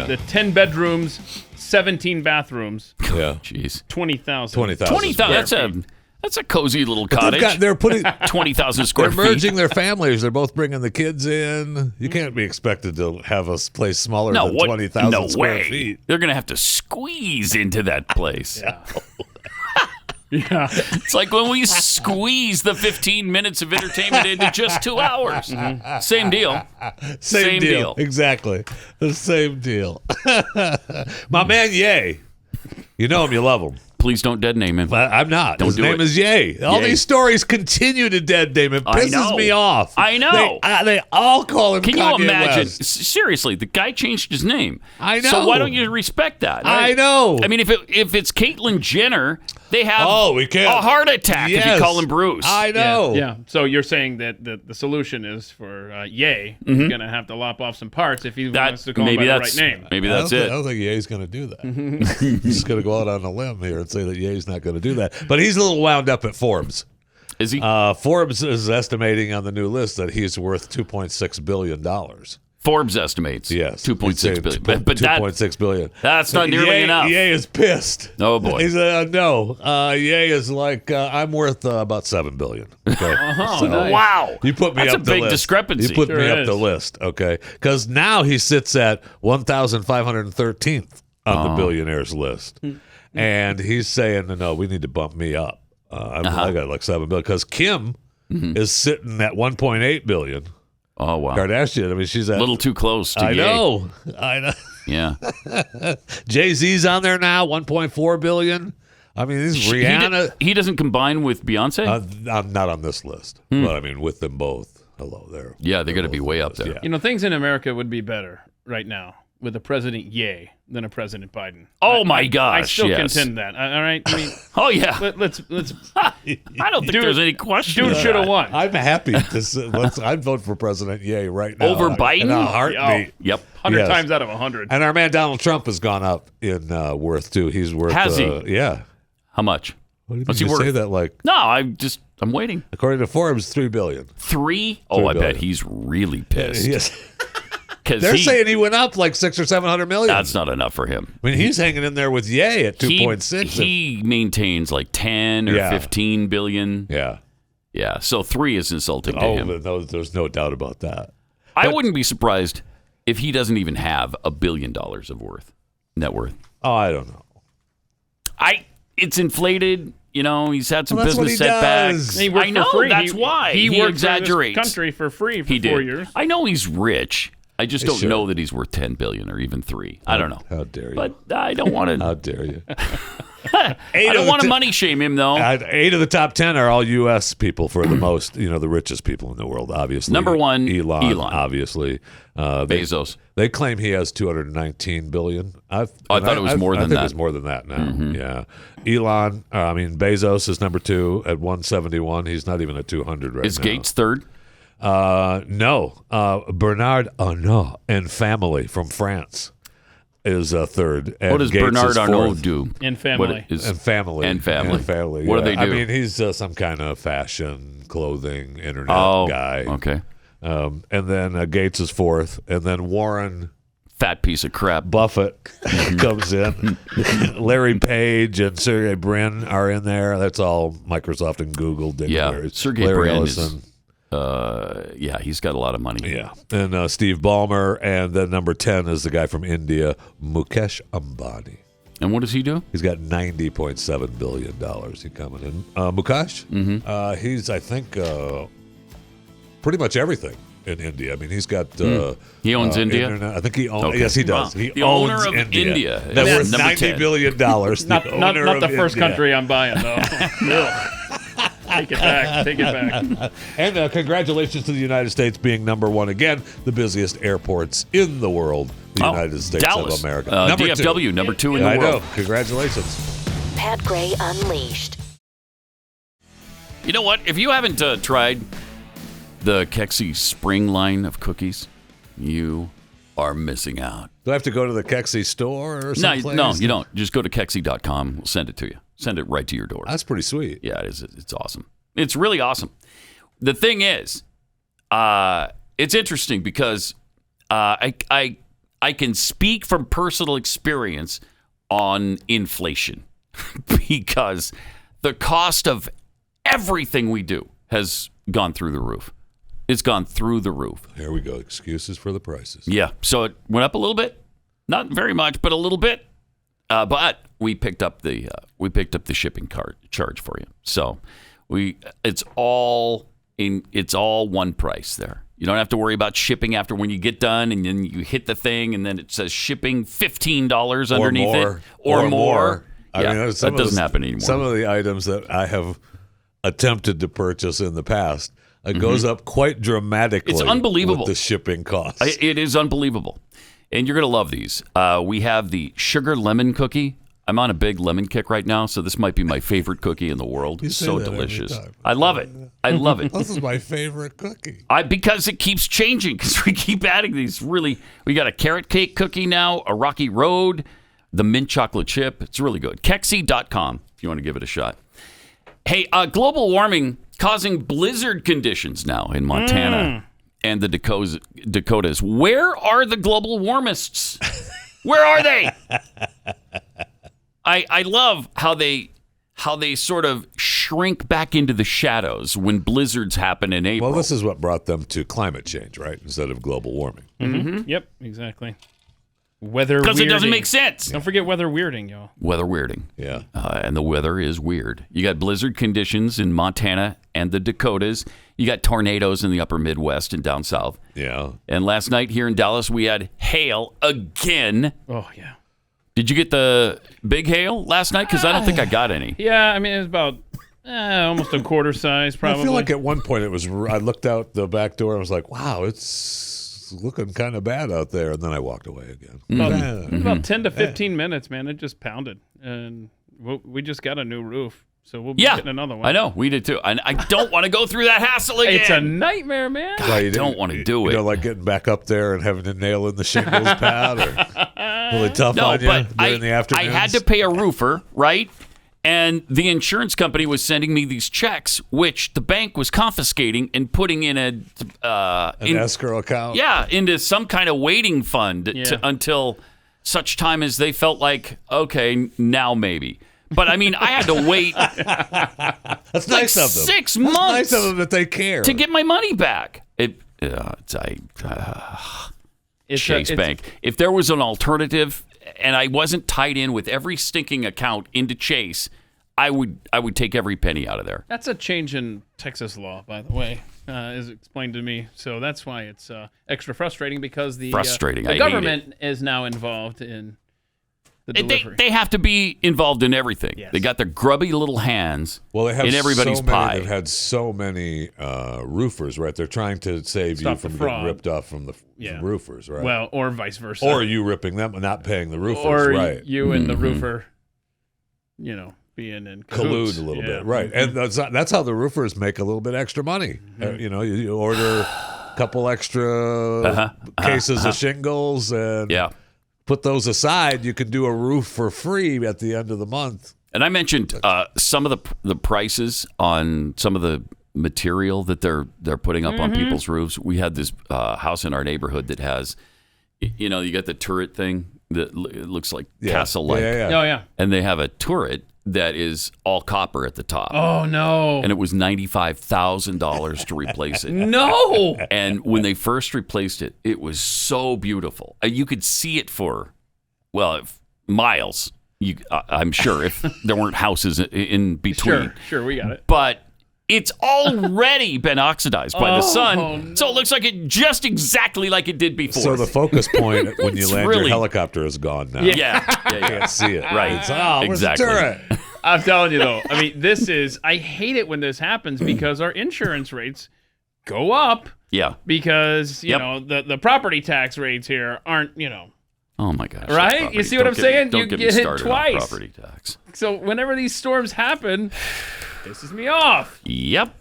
the 10 bedrooms, 17 bathrooms, Yeah. Jeez. 20,000. 20,000. 20,000. That's a cozy little cottage. They're putting 20,000 square They're feet. merging their families. They're both bringing the kids in. You can't be expected to have a place smaller than 20,000 no square way. feet. They're going to have to squeeze into that place. Yeah. It's like when we squeeze the 15 minutes of entertainment into just 2 hours. Mm-hmm. Same deal. Same deal. Exactly. The same deal. My man, Ye. You know him. You love him. Please don't dead name him. But I'm not. Don't His do name it. is Ye. All Ye. these stories continue to dead name. It I pisses know. me off. I know. They all call him Can you Kanye imagine? West. Seriously, the guy changed his name. I know. So why don't you respect that? I know. I mean, if it's Caitlyn Jenner, they have we can't. a heart attack if Yes. you call him Bruce. I know. Yeah. So you're saying that the solution is for Ye. Mm-hmm. He's going to have to lop off some parts if he wants to call him maybe by the that's right name. maybe I that's don't it. think, I don't think Ye's going to do that. He's just going to go out on a limb here and say that Ye's not going to do that. But he's a little wound up at Forbes. Is he? Forbes is estimating on the new list that he's worth $2.6 billion. Forbes estimates. Yes. 2.6 billion. But that, $2.6 billion. that's not nearly Ye, enough. Ye is pissed. Oh, boy. He's no. Ye is like I'm worth about $7 billion. Okay. Oh, nice. Wow. You put me That's up a the big list. discrepancy. You put Sure me up is. the list, okay? Because now he sits at 1,513th on the billionaires list, and he's saying, "No, we need to bump me up. I got like $7 billion." Because Kim is sitting at 1.8 billion. Oh, wow. Kardashian, I mean, she's at A little too close to I Ye. know. Yeah. Jay-Z's on there now, 1.4 billion. I mean, this is Rihanna. He doesn't combine with Beyonce? I'm not on this list, but I mean, with them both. Hello there. Yeah, they're going to be way up there. Yeah. You know, things in America would be better right now with a President Ye than a President Biden. Oh my gosh! I still yes. contend that. All right. I mean, oh yeah. let's. I don't think there's any question. Dude should have won. I'm happy to. I'd vote for President Ye right now Over Biden? in a heartbeat. Yep. 100 Yes. times out of 100. And our man Donald Trump has gone up in worth too. He's worth. Has he? Yeah. How much? What did What's you he say worth? that like? No, I'm waiting. According to Forbes, $3 billion. 3? Oh, I bet billion. he's really pissed. Yes. Because They're saying he went up like 600 or 700 million. that's not enough for him. I mean, he's hanging in there with Ye at 2.6. He maintains like 10 or 15 billion. Yeah. Yeah. So 3 is insulting to him. But no, there's no doubt about that. I wouldn't be surprised if he doesn't even have $1 billion of net worth. Oh, I don't know. It's inflated. You know, he's had some Well, that's what business he setbacks. does. He worked I know. for free. That's why he worked exaggerates. for this country for free for He 4 did. years. I know he's rich. I just don't Sure. know that he's worth 10 billion or even 3. I don't know. How dare you? But I don't want How to. dare you? I don't want to money shame him though. 8 of the top 10 are all U.S. people for the most, the richest people in the world, obviously. Number 1, Elon. Obviously. Bezos. They claim he has $219 billion. I thought it was more than I think that. it's more than that now. Yeah. Elon, Bezos is number 2 at 171. He's not even at 200 right Is now. Gates third? No. Bernard Arnault and family from France is third. And What does Gates Bernard is Arnault fourth. do? And family. What is, And family. And family. What do they I do? mean, he's some kind of fashion, clothing, internet guy. Okay. And then Gates is fourth. And then Warren Fat piece of crap. Buffett comes in. Larry Page and Sergey Brin are in there. That's all Microsoft and Google. Yeah. Sergey Larry Brin Ellison. he's got a lot of money. Yeah. And Steve Ballmer. And then number 10 is the guy from India, Mukesh Ambadi. And what does he do? He's got $90.7 billion he coming in. Mukesh, he's, I think, pretty much everything in India. I mean, he's got... He owns India? internet. I think he owns... Okay. Yes, he does. Wow. He The owns owner of India is That's worth number $90 10. billion. Not the first country I'm buying, though. Take it back. Take it back. And congratulations to the United States being number 1 again, the busiest airports in the world, the United States Dallas. of America. Number DFW, 2. Number 2 in the I world. know. Congratulations. Pat Gray Unleashed. You know what? If you haven't tried the Kexi Spring line of cookies, you are missing out. Do I have to go to the Kexi store or No, someplace? you don't. Just go to Kexi.com. We'll send it to you. Send it right to your door. That's pretty sweet. Yeah, it is. It's awesome. It's really awesome. The thing is, it's interesting because I can speak from personal experience on inflation because the cost of everything we do has gone through the roof. It's gone through the roof. Here we go. Excuses for the prices. Yeah. So it went up a little bit, not very much, but a little bit. But we picked up the shipping charge for you. So it's all one price there. You don't have to worry about shipping after when you get done and then you hit the thing and then it says shipping $15 underneath it or more. Yeah, that doesn't happen anymore. Some of the items that I have attempted to purchase in the past, it goes up quite dramatically. It's unbelievable. With the shipping costs. It is unbelievable. And you're going to love these. We have the sugar lemon cookie. I'm on a big lemon kick right now, so this might be my favorite cookie in the world. It's so delicious. I love it. I love it. This is my favorite cookie. Because it keeps changing, because we keep adding these we got a carrot cake cookie now, a Rocky Road, the mint chocolate chip. It's really good. Kexi.com if you want to give it a shot. Hey, global warming causing blizzard conditions now in Montana and the Dakotas. Where are the global warmists? Where are they? I love how they sort of shrink back into the shadows when blizzards happen in April. Well, this is what brought them to climate change, right? Instead of global warming. Mm-hmm. Yep, exactly. Weather because it doesn't weirding. make sense. Don't forget weather weirding, y'all. Weather weirding. Yeah. And the weather is weird. You got blizzard conditions in Montana and the Dakotas. You got tornadoes in the upper Midwest and down south. Yeah. And last night here in Dallas, we had hail again. Oh, yeah. Did you get the big hail last night? Because I don't think I got any. Yeah, I mean, it was about almost a quarter size, probably. I feel like at one point it was. I looked out the back door and I was like, "Wow, it's it's looking kind of bad out there. And then I walked away again. About 10 to 15 minutes, man. It just pounded. And we just got a new roof. So we'll be getting another one. I know. We did too. And I don't want to go through that hassle again. It's a nightmare, man. God, I don't want to do it. You know, like getting back up there and having to nail in the shingles, Pat, or really tough on you during the afternoons? I had to pay a roofer, right? And the insurance company was sending me these checks, which the bank was confiscating and putting in an escrow account. Yeah, into some kind of waiting fund until such time as they felt like, okay, now maybe. But I mean, I had to wait. That's nice of them. 6 months. Nice of them that they care to get my money back. Chase Bank. If there was an alternative, and I wasn't tied in with every stinking account into Chase, I would take every penny out of there. That's a change in Texas law, by the way, is explained to me. So that's why it's extra frustrating because the government is now involved in the delivery. They have to be involved in everything. Yes. They got their grubby little hands they have in everybody's pie. They've had so many roofers, right? They're trying to save Stop you from the getting fraud. ripped off from the roofers, right? Well, or vice versa. Or you ripping them and not paying the roofers, or right? you and the roofer, being in cahoots. Collude a little bit, right? And that's how the roofers make a little bit extra money. You order a couple extra cases of shingles and put those aside. You can do a roof for free at the end of the month. And I mentioned some of the prices on some of the material that they're putting up on people's roofs. We had this house in our neighborhood that has, you got the turret thing that looks like castle-like. Oh, yeah. And they have a turret that is all copper at the top. Oh, no. And it was $95,000 to replace it. No! And when they first replaced it, it was so beautiful. You could see it for, miles. I'm sure if there weren't houses in between. Sure, we got it. But it's already been oxidized by the sun, no. so it looks like it just exactly like it did before. So the focus point when you land your helicopter is gone now. Yeah. You can't see it. Right. It's, where's exactly. the turret? I'm telling you, though. I mean, I hate it when this happens because our insurance rates go up. Yeah. Because, the property tax rates here aren't, Oh, my gosh. Right? You see what I'm saying? Don't You get get me hit started twice. on property tax. So whenever these storms happen, pisses me off. Yep.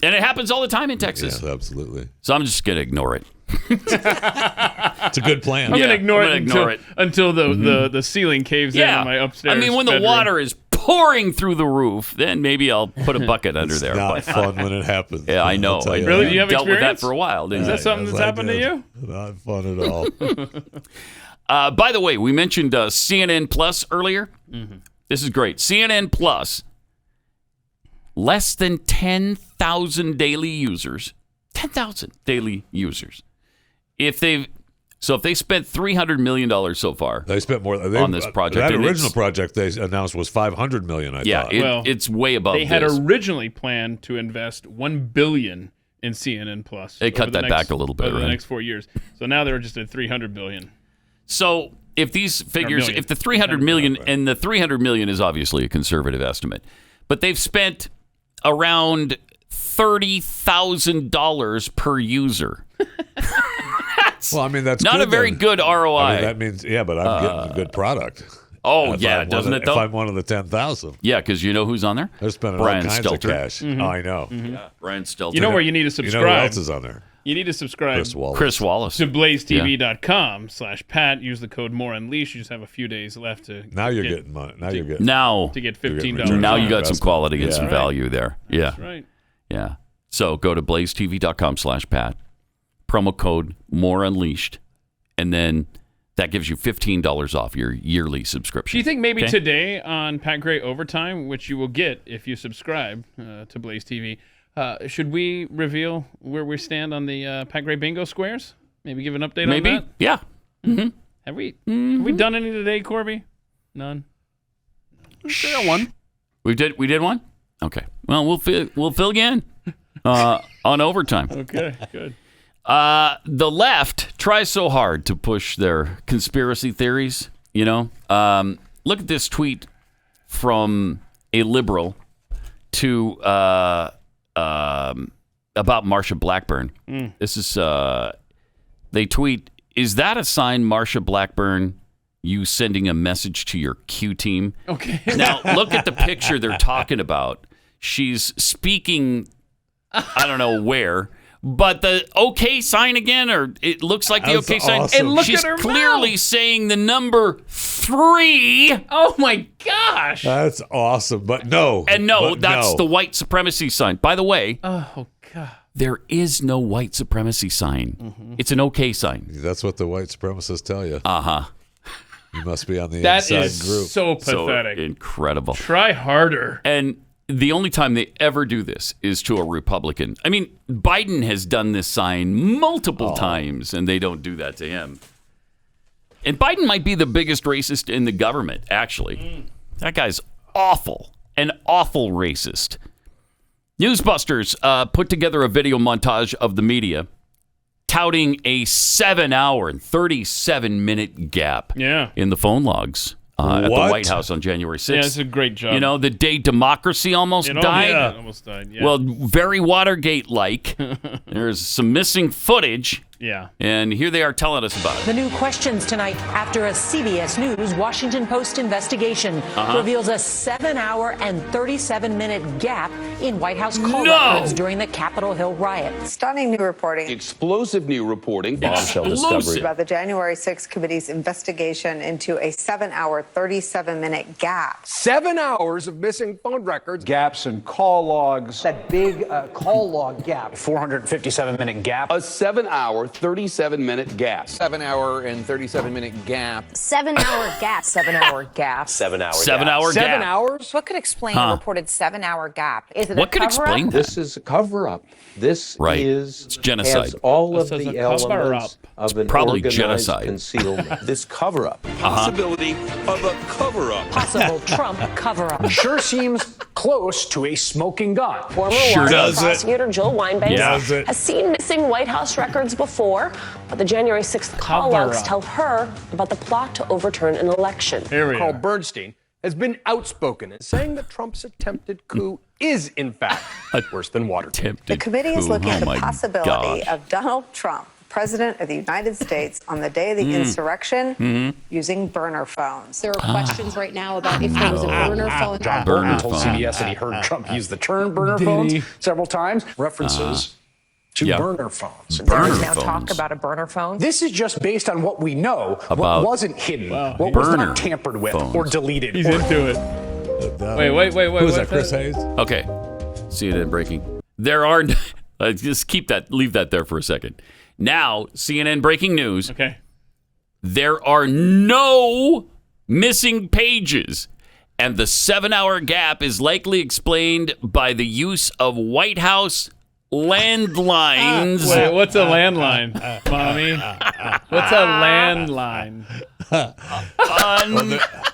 And it happens all the time in Texas. Yeah, absolutely. So I'm just going to ignore it. It's a good plan. I'm going to ignore it until the ceiling caves in my upstairs. I mean, when bedroom. the water is pouring through the roof, then maybe I'll put a bucket under there. Not fun when it happens. Yeah, I know. Really? Do you have dealt with that experience? for a while, didn't Is I? that something that's happened to you? Not fun at all. By the way, we mentioned CNN Plus earlier. Mm-hmm. This is great. CNN Plus, less than 10,000 daily users. 10,000 daily users. If they spent $300 million so far, They spent more on this project. That and original it's- project they announced was $500 million. I thought. It's way above. They had this. originally planned to invest $1 billion in CNN Plus. They cut over the that back a little bit, over the right? next 4 years. So now they're just at $300 billion. So if these figures, million. if the 300 million, and the 300 million is obviously a conservative estimate, but they've spent around $30,000 per user. Well, I mean, that's not good a very then. good ROI. I mean, that means, but I'm getting a good product. Oh, If yeah, I'm doesn't one of- it, though? If I'm one of the 10,000. Yeah, because you know who's on there? They're spending Brian all kinds Stelter. of cash. Oh, I know. Yeah, Brian Stelter. You know where you need to You know subscribe? who else is on there? You need to subscribe Chris Wallace. to blazetv.com/Pat. Use the code More Unleashed. You just have a few days left to Now you're getting money. Now you're getting. Now to get You're getting $15. return you on got some investment. quality and Yeah. some value there. Yeah. That's right. Yeah. So go to blazetv.com/Pat. Promo code More Unleashed. And then that gives you $15 off your yearly subscription. Do you think maybe Okay? today on Pat Gray Overtime, which you will get if you subscribe to Blaze TV, should we reveal where we stand on the Pat Gray Bingo Squares? Maybe give an update Maybe? on that? Yeah. Have we done any today, Corby? None. Share one. We did one? Okay. Well, we'll fill again on overtime. Okay, good. The left tries so hard to push their conspiracy theories, Look at this tweet from a liberal to about Marsha Blackburn. This is They tweet, "Is that a sign, Marsha Blackburn, you sending a message to your Q team?" Okay. Now, look at the picture they're talking about. She's speaking, I don't know where, but the OK sign again, or it looks like the OK sign. awesome. And look She's at her clearly mouth. saying the number 3. Oh my gosh. That's awesome. But no. And no, But that's no. the white supremacy sign. By the way, Oh god. there is no white supremacy sign. Mm-hmm. It's an OK sign. That's what the white supremacists tell you. Uh-huh. You must be on the That inside is group. so So pathetic. incredible. Try harder. And the only time they ever do this is to a Republican. I mean, Biden has done this sign multiple times, and they don't do that to him. And Biden might be the biggest racist in the government, actually. That guy's awful, an awful racist. Newsbusters put together a video montage of the media touting a 7-hour and 37-minute gap in the phone logs at the What? White House on January 6th. Yeah, it's a great job. You know, the day democracy almost died. Yeah, almost died. Yeah. Well, very Watergate-like. There's some missing footage. Yeah. And here they are telling us about it. The new questions tonight after a CBS News Washington Post investigation reveals a 7-hour and 37-minute gap in White House call records during the Capitol Hill riot. Stunning new reporting. Explosive new reporting. Bombshell discovery about the January 6th committee's investigation into a 7-hour, 37-minute gap. 7 hours of missing phone records. Gaps in call logs. That big call log gap. 457-minute gap. A 7-hour, 37-minute gap. 7-hour and 37-minute gap. 7-hour gap. 7-hour gap. 7-hour 7-hour gap. 7 hours? What could explain a reported 7-hour gap? Is it What a could explain that? This is a cover-up. This It's genocide. has all of This is the a cover-up. elements of an Probably organized genocide. concealment. This cover-up. Possibility of a cover-up. Possible Trump cover-up. Sure seems close to a smoking gun. Former Sure Washington does. prosecutor Jill Wine-Banks Yeah. Does it? has seen missing White House records before, but the January 6th call logs Cover-up. tell her about the plot to overturn an election. Here we Carl are. Bernstein has been outspoken in saying that Trump's attempted coup is, in fact, worse than Watergate. Tempted The committee is coup. looking Oh at the my possibility gosh. of Donald Trump, President of the United States, on the day of the insurrection, using burner phones. There are questions right now about if there was a burner phone. John Burner Bolton told phone. CBS that he heard Trump use the term burner Did phones he? several times. References to Yeah. burner phones. Burner There is now phones. talk about a burner phone. This is just based on what we know, About what wasn't hidden, what was burner not tampered with phones. or deleted. He's or into it. Wait. Who's that, what's Chris Hayes? Okay. CNN breaking. There are just leave that there for a second. Now, CNN breaking news. Okay. There are no missing pages, and the 7-hour gap is likely explained by the use of White House landlines. Wait, what's a landline, mommy? What's a landline?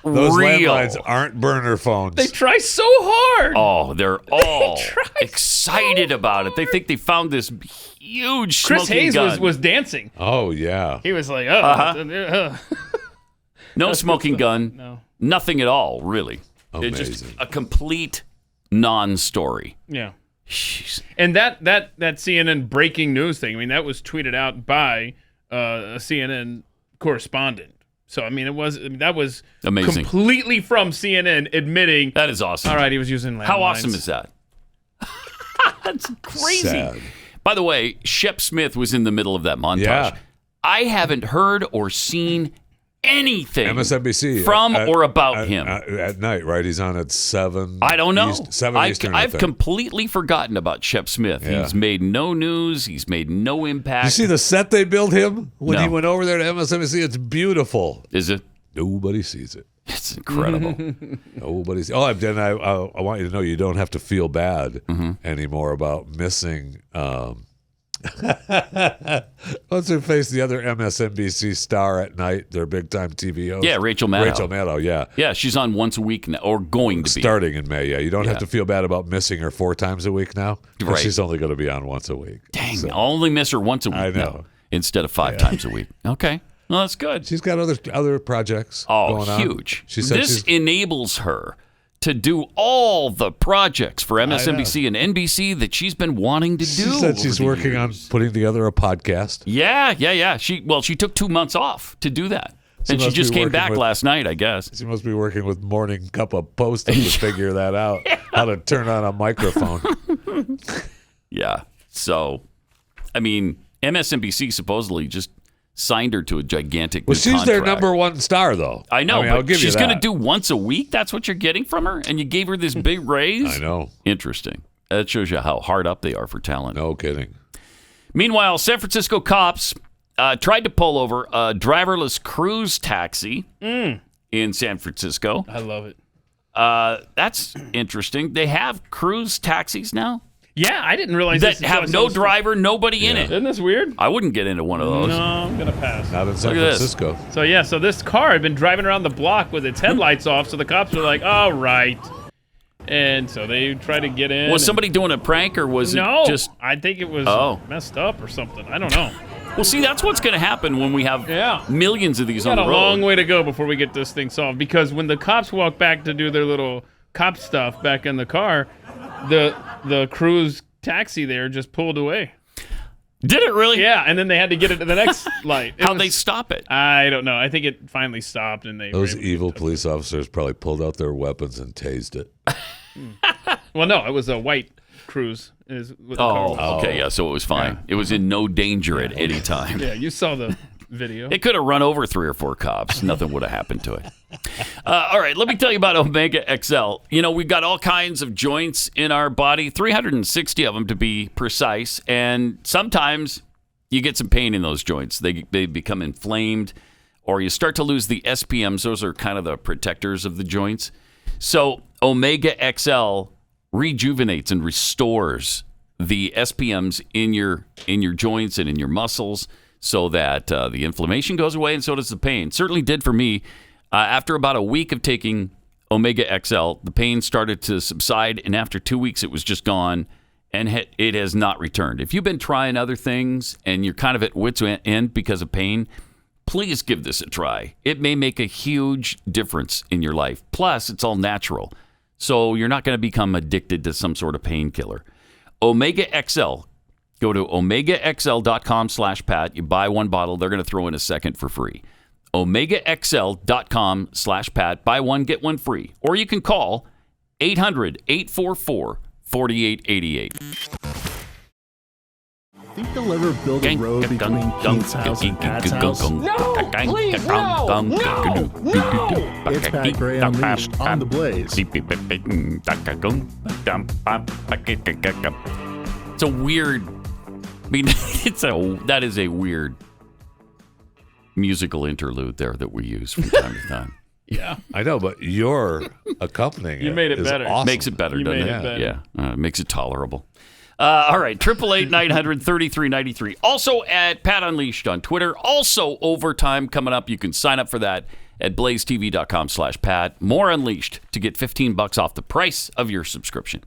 Those Unreal. landlines aren't burner phones. They try so hard. Oh, they're all try excited about it. They think they found this huge Chris smoking Hayes gun. was dancing. Oh, yeah. He was like, No smoking gun. No. Nothing at all, really. It's just Amazing. a complete non-story. Yeah. Jeez. And that CNN breaking news thing, I mean, that was tweeted out by a CNN correspondent. So I mean, that was Amazing. completely from CNN admitting. That is awesome. All right, he was using landlines. How awesome is that? That's crazy. Sad. By the way, Shep Smith was in the middle of that montage. Yeah. I haven't heard or seen anything MSNBC from or about him. at night, right? He's on at 7. I don't know. 7 Eastern. I I've think. completely forgotten about Shep Smith. Yeah. He's made no news. He's made no impact. You see the set they built him when he No. went over there to MSNBC? It's beautiful. Is it? Nobody sees it. It's incredible. Nobody's. Oh, then I want you to know you don't have to feel bad Mm-hmm. anymore about missing. What's her face? The other MSNBC star at night, their big time TV host. Yeah, Rachel Maddow. Rachel Maddow, yeah. Yeah, she's on once a week now, or going to be. Starting in May, yeah. You don't have Yeah. to feel bad about missing her 4 times a week now. 'Cause Right. She's only going to be on once a week. Dang, So, I'll only miss her once a week I know. now instead of 5 times a week. Okay, well, that's good. she's got other projects going on. Huge. She said This she's enables her to do all the projects for MSNBC and NBC that she's been wanting to do. She said she's working on putting together a podcast. Yeah. She took 2 months off to do that. And she just came back last night, I guess. She must be working with Morning Cup of Posting to figure that out, how to turn on a microphone. Yeah. So, I mean, MSNBC supposedly just signed her to a gigantic Well, new she's their contract. number one star, though. I know, I'll but give she's you going to that. do once a week? That's what you're getting from her? And you gave her this big raise? I know. Interesting. That shows you how hard up they are for talent. No kidding. Meanwhile, San Francisco cops tried to pull over a driverless cruise taxi in San Francisco. I love it. That's interesting. They have cruise taxis now? Yeah, I didn't realize that this have no driver, nobody in it. Isn't this weird? I wouldn't get into one of those. No, I'm going to pass. Not in San Look at this. Francisco. So this car had been driving around the block with its headlights off, so the cops were like, all right. And so they tried to get in. Was somebody doing a prank, or was it just... I think it was messed up or something. I don't know. Well, see, that's what's going to happen when we have millions of these on the Got a road. long way to go before we get this thing solved, because when the cops walk back to do their little cop stuff back in the car, the cruise taxi there just pulled away. Did it really? Yeah, and then they had to get it to the next light. How'd they stop it? I don't know. I think it finally stopped, and they Those evil police officers probably pulled out their weapons and tased it. Well, no, it was a white cruise. Okay, yeah, so it was fine. Yeah. It was in no danger at any time. Yeah, you saw the video. It could have run over 3 or 4 cops. Nothing would have happened to it. All right, let me tell you about Omega XL. You know, we've got all kinds of joints in our body, 360 of them to be precise, and sometimes you get some pain in those joints. They become inflamed, or you start to lose the SPMs. Those are kind of the protectors of the joints. So Omega XL rejuvenates and restores the SPMs in your joints and in your muscles, so that the inflammation goes away, and so does the pain. Certainly did for me. After about a week of taking Omega XL, the pain started to subside, and after 2 weeks, it was just gone, and it has not returned. If you've been trying other things and you're kind of at wit's end because of pain, please give this a try. It may make a huge difference in your life. Plus, it's all natural, so you're not going to become addicted to some sort of painkiller. Omega XL. Go to omegaxl.com/Pat. You buy 1 bottle. They're going to throw in a second for free. omegaxl.com/Pat. Buy 1, get 1 free. Or you can call 800-844-4888. I think they'll ever build a road between Keith's house and Pat's house. No! Please, no! No! No! It's Pat Gray Unleashed on the Blaze. It's a weird... I mean, that is a weird musical interlude there that we use from time to time. Yeah. I know, but you're accompanying You made it better. Awesome. Makes it better, doesn't made it? it better. Yeah, makes it tolerable. All right, 888-900-3393. Also at Pat Unleashed on Twitter. Also overtime coming up. You can sign up for that at blazetv.com/Pat. More Unleashed to get $15 off the price of your subscription.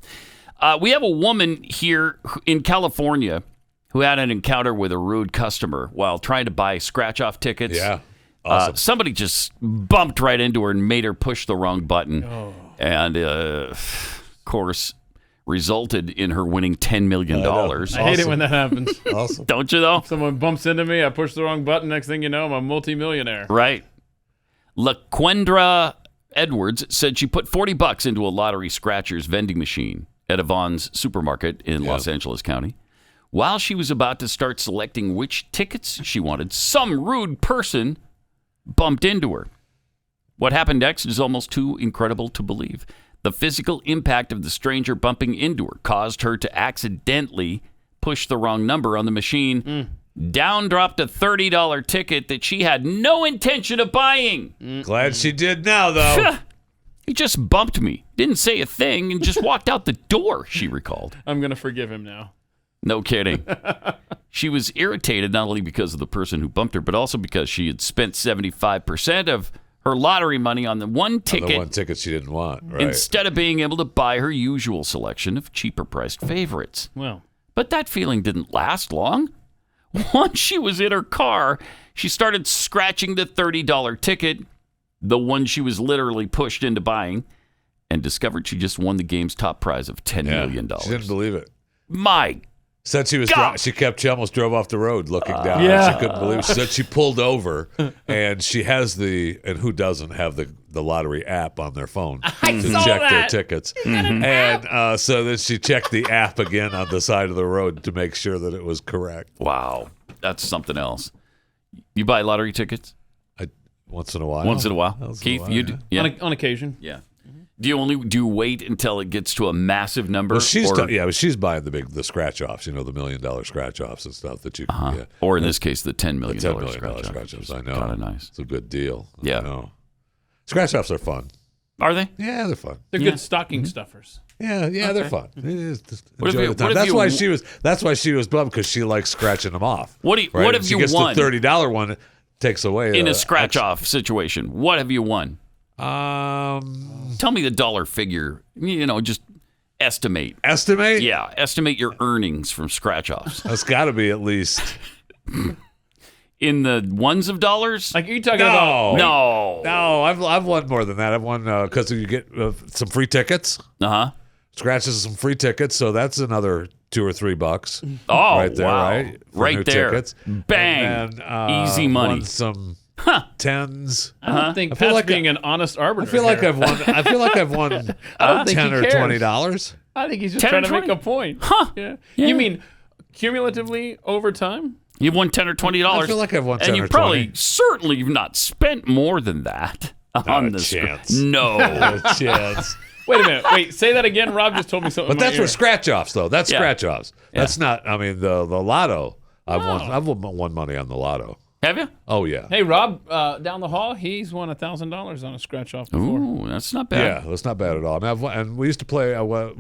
We have a woman here in California who had an encounter with a rude customer while trying to buy scratch-off tickets. Yeah, awesome. Somebody just bumped right into her and made her push the wrong button. And, of course, resulted in her winning $10 million. I hate it when that happens. Awesome. Don't you, though? If someone bumps into me, I push the wrong button. Next thing you know, I'm a multimillionaire. Right. LaQuendra Edwards said she put $40 into a lottery scratchers vending machine at a Vaughn's supermarket in Los Angeles County. While she was about to start selecting which tickets she wanted, some rude person bumped into her. What happened next is almost too incredible to believe. The physical impact of the stranger bumping into her caused her to accidentally push the wrong number on the machine. Down dropped a $30 ticket that she had no intention of buying. Glad she did now, though. He just bumped me, didn't say a thing, and just walked out the door, she recalled. I'm going to forgive him now. No kidding. She was irritated not only because of the person who bumped her, but also because she had spent 75% of her lottery money on the one ticket. The one ticket she didn't want, right? Instead of being able to buy her usual selection of cheaper priced favorites. Well, but that feeling didn't last long. Once she was in her car, she started scratching the $30 ticket, the one she was literally pushed into buying, and discovered she just won the game's top prize of $10 million. She didn't believe it. My Said she was. She almost drove off the road looking down. Yeah. She couldn't believe it. She said she pulled over, and she has and who doesn't have the lottery app on their phone to check their tickets? And so then she checked the app again on the side of the road to make sure that it was correct. Wow, that's something else. You buy lottery tickets? Once in a while. Keith, you do? Yeah. On occasion. Yeah. Do you wait until it gets to a massive number? Well, she's buying the scratch offs, the $1 million scratch offs and stuff that you can get. Or in this case, the $10 million, scratch offs. I know. Kind of nice. It's a good deal. Yeah. I know. Scratch offs are fun. Are they? Yeah, they're fun. They're good stocking stuffers. Yeah, they're fun. That's why she was bummed, because she likes scratching them off. What have she you gets won? The $30 one, it takes away in a scratch off situation. What have you won? Tell me the dollar figure. Just estimate. Estimate? Yeah, estimate your earnings from scratch offs. That's got to be at least in the ones of dollars. Like, are you talking about? No. I've won more than that. I've won because you get some free tickets. Scratches some free tickets, so that's another $2 or $3. Oh, right there, wow. right? Right there. Tickets. Bang. And, easy money. Won some tens. I don't think Pat's being an honest arbiter. I feel like I've won $10 or $20. I think he's just trying to make a point. Yeah. You mean cumulatively over time? You've won $10 or $20. I feel like I've won 10 and or you probably 20. certainly you've not spent more than that on this. Chance. No. Not a chance. Wait a minute. Wait, say that again. Rob just told me something. But that's for scratch offs, though. That's scratch offs. Yeah. That's not. I mean, the lotto. I've won money on the lotto. Have you? Oh yeah. Hey, Rob, down the hall, he's won $1,000 on a scratch off before. Ooh, that's not bad. Yeah, that's not bad at all. I mean, and we used to play when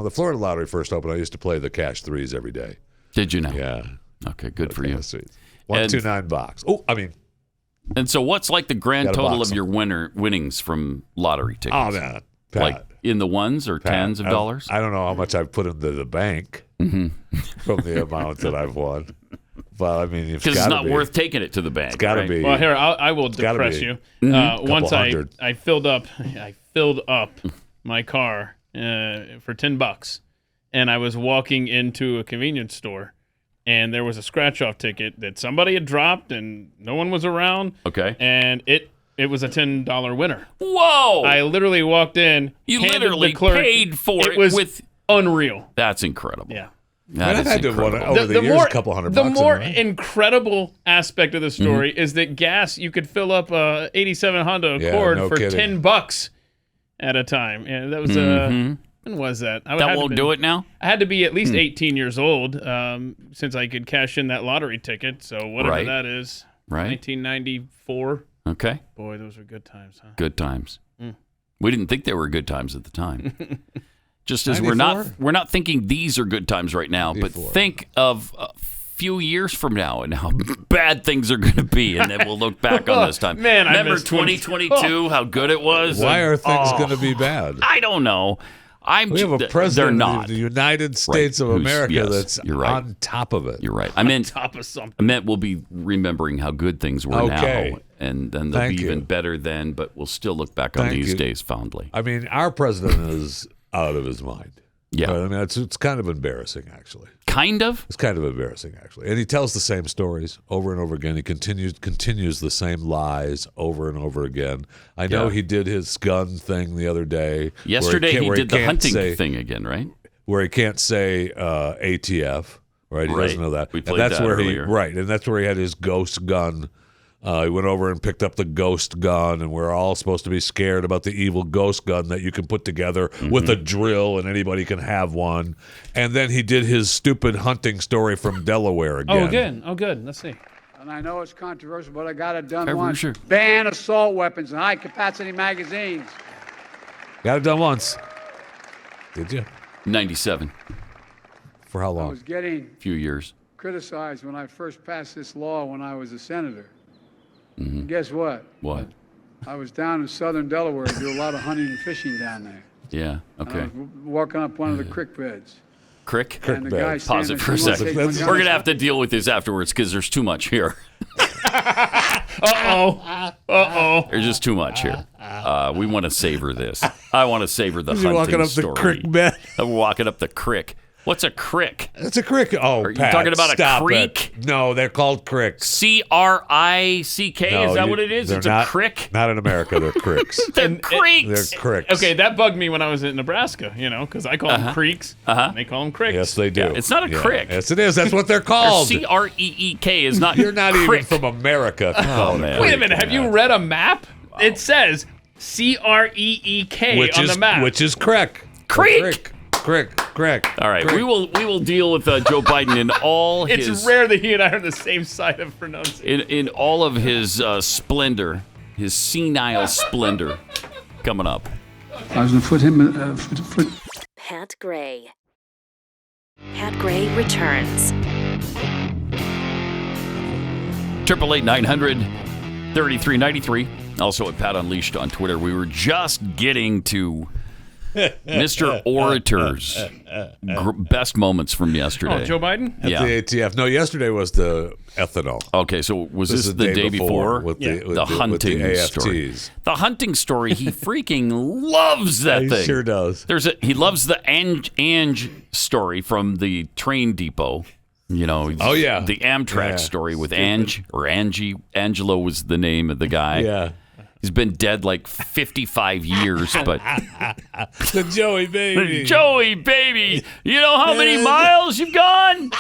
the Florida lottery first opened. I used to play the cash threes every day. Did you know? Yeah. Okay, good for you. 129 box. Oh, I mean. And so, what's like the grand total of your winnings from lottery tickets? Oh man, Pat, like in the ones or tens of dollars? I don't know how much I've put into the bank from the amount that I've won. Well, I mean, because it's not worth taking it to the bank. It's got to be. Well, here I will depress you. Once I filled up my car for $10, and I was walking into a convenience store, and there was a scratch off ticket that somebody had dropped, and no one was around. Okay, and it was a $10 winner. Whoa! I literally walked in. You literally paid for it. It was unreal. That's incredible. Yeah. I've had to have won over the years a couple $100. The more incredible aspect of the story is that gas, you could fill up a 87 Honda Accord for $10 at a time. Yeah, that was when was that? That won't do it now? I had to be at least 18 years old since I could cash in that lottery ticket. So whatever that is. Right. 1994. Okay. Boy, those were good times, huh? Good times. We didn't think they were good times at the time. Just as we're not thinking these are good times right now, but think of a few years from now and how bad things are going to be, and then we'll look back on this time. Man, remember 2022? How good it was. Why are things going to be bad? I don't know. We have a president of the United States of America that's on top of it. You're right. I meant on top of something. I meant we'll be remembering how good things were now, and then they'll be even better then. But we'll still look back on these days fondly. I mean, our president is out of his mind. Yeah. I mean, it's kind of embarrassing, actually. Kind of? It's kind of embarrassing, actually. And he tells the same stories over and over again. He continues the same lies over and over again. I know he did his gun thing the other day. Yesterday he did the hunting thing again, right? Where he can't say ATF, right? He doesn't know that. We played that earlier. And that's where he had his ghost gun. He went over and picked up the ghost gun, and we're all supposed to be scared about the evil ghost gun that you can put together with a drill, and anybody can have one. And then he did his stupid hunting story from Delaware again. Oh, good. Let's see. And I know it's controversial, but I got it done once. Sure. Ban assault weapons and high-capacity magazines. Got it done once. Did you? 97. For how long? I was getting a few years. Criticized when I first passed this law when I was a senator. Guess what? What? I was down in southern Delaware. I do a lot of hunting and fishing down there. Yeah, okay. I was walking up one of the creek beds. Crick bed. Pause it for a second. We're going to have to deal with this afterwards because there's too much here. Uh-oh. There's just too much here. We want to savor this. I want to savor the You're hunting walking up story. the creek bed. I'm walking up the crick. What's a crick? It's a crick. Oh, Are you Pat, talking about stop a creek? It. No, they're called cricks. C-R-I-C-K? No, Is that what it is? It's not, a crick? Not in America. They're cricks. They're creeks. They're cricks. Okay, that bugged me when I was in Nebraska, because I call them creeks, and they call them cricks. Yes, they do. Yeah, it's not a crick. Yes, it is. That's what they're called. C-R-E-E-K is not You're not crick. even from America. Oh, man. Wait a minute. Have you read a map? Wow. It says C-R-E-E-K on the map. Which is crick. Creek. Crick. All right, crick. we will deal with Joe Biden in all his... It's rare that he and I are on the same side of pronunciation. In all of his splendor, his senile splendor, coming up. I was going to put him... Pat Gray. Pat Gray returns. 888-900-3393. Also at Pat Unleashed on Twitter. We were just getting to Mr. Orator's best moments from yesterday. Oh, Joe Biden? At the ATF. No, yesterday was the ethanol. Okay, so was this the day before? With the hunting with the story. AFTs. The hunting story, he freaking loves that He thing. sure does. He loves the Ange story from the train depot. The Amtrak story with Ange or Angie. Angelo was the name of the guy. Yeah. He's been dead like 55 years, but... The Joey baby. Joey baby. You know how many miles you've gone?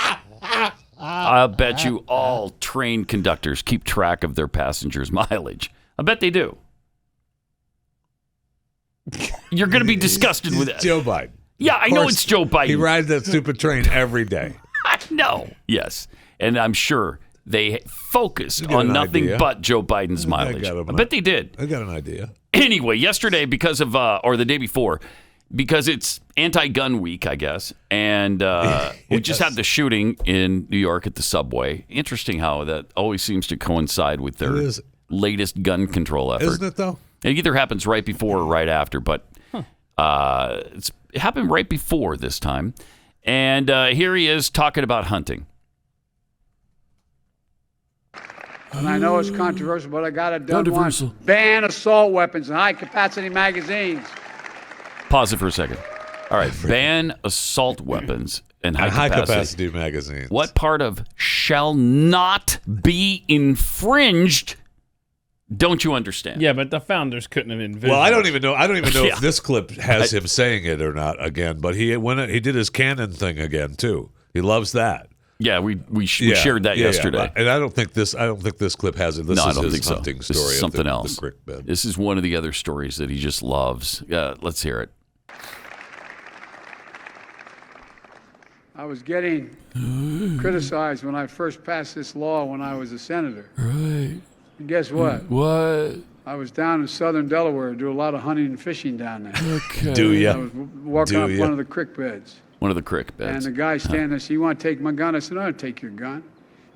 I'll bet you all train conductors keep track of their passengers' mileage. I bet they do. You're going to be disgusted with that. Joe Biden. Yeah, I know it's Joe Biden. He rides that stupid train every day. I know. Yes. And I'm sure they focused on nothing but Joe Biden's mileage. I bet they did. I got an idea. Anyway, yesterday, because of, or the day before, because it's anti-gun week, I guess, and we just had the shooting in New York at the subway. Interesting how that always seems to coincide with their latest gun control effort. Isn't it, though? It either happens right before or right after, but it happened right before this time. And here he is talking about hunting. And I know it's controversial, but I got it done once. Ban assault weapons and high-capacity magazines. Pause it for a second. All right. Ban assault weapons and high-capacity magazines. What part of shall not be infringed don't you understand? Yeah, but the founders couldn't have envisioned. Well, I don't even know if this clip has him saying it or not again, but he did his canon thing again, too. He loves that. Yeah, we shared that yesterday. Yeah. And I don't think this clip has it. This is his hunting story. This is something else. The crick bed. This is one of the other stories that he just loves. Let's hear it. I was getting criticized when I first passed this law when I was a senator. Right. And guess what? What? I was down in southern Delaware, do a lot of hunting and fishing down there. Okay. Do you? I was walking up one of the crick beds. One of the crick beds. And the guy standing there said, "You want to take my gun?" I said, "I don't take your gun."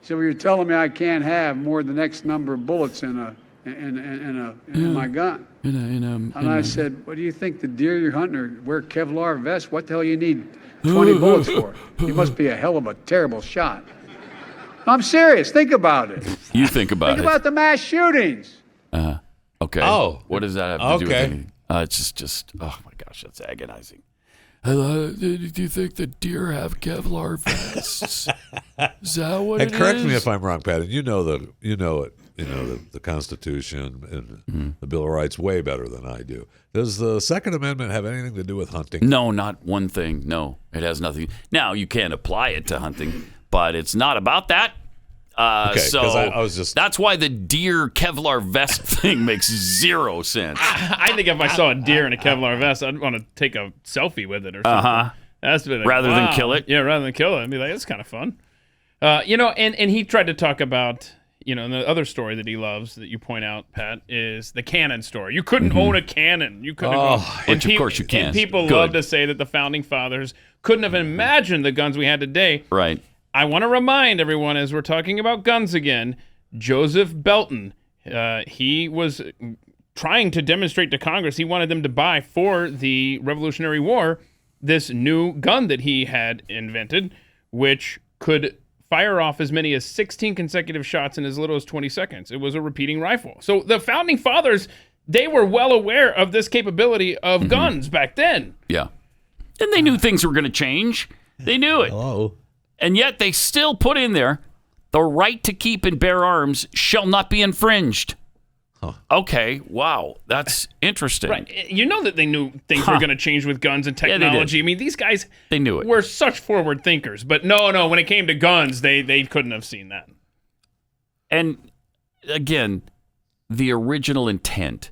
He said, "Well, you're telling me I can't have more than X number of bullets in my gun." And I said, "What do you think the deer you're hunting are wear Kevlar vests? What the hell you need 20 bullets for? You must be a hell of a terrible shot." I'm serious. Think about it. You think about it. Think about the mass shootings. Okay. Oh. What does that have to do with anything? It's just, oh my gosh, that's agonizing. Do you think the deer have Kevlar vests? Is that what it is? And correct me if I'm wrong, Pat. And you know the Constitution and the Bill of Rights way better than I do. Does the Second Amendment have anything to do with hunting? No, not one thing. No, it has nothing. Now you can't apply it to hunting, but it's not about that. So I was just... that's why the deer Kevlar vest thing makes zero sense. I think if I saw a deer in a Kevlar vest, I'd want to take a selfie with it or something. That's been rather than kill it. Yeah, rather than kill it, I'd be like, that's kind of fun. And he tried to talk about, and the other story that he loves that you point out, Pat, is the cannon story. You couldn't own a cannon. You couldn't. Which of course you can. And people love to say that the founding fathers couldn't have imagined the guns we had today. Right. I want to remind everyone, as we're talking about guns again, Joseph Belton, he was trying to demonstrate to Congress he wanted them to buy for the Revolutionary War this new gun that he had invented, which could fire off as many as 16 consecutive shots in as little as 20 seconds. It was a repeating rifle. So the founding fathers They were well aware of this capability of guns back then. Yeah. And they knew things were going to change. They knew it. Hello. And yet they still put in there, the right to keep and bear arms shall not be infringed. Huh. Okay, wow, that's interesting. Right. You know that they knew things were going to change with guns and technology. I mean, these guys they knew it. Were such forward thinkers. But no, when it came to guns, they couldn't have seen that. And again, the original intent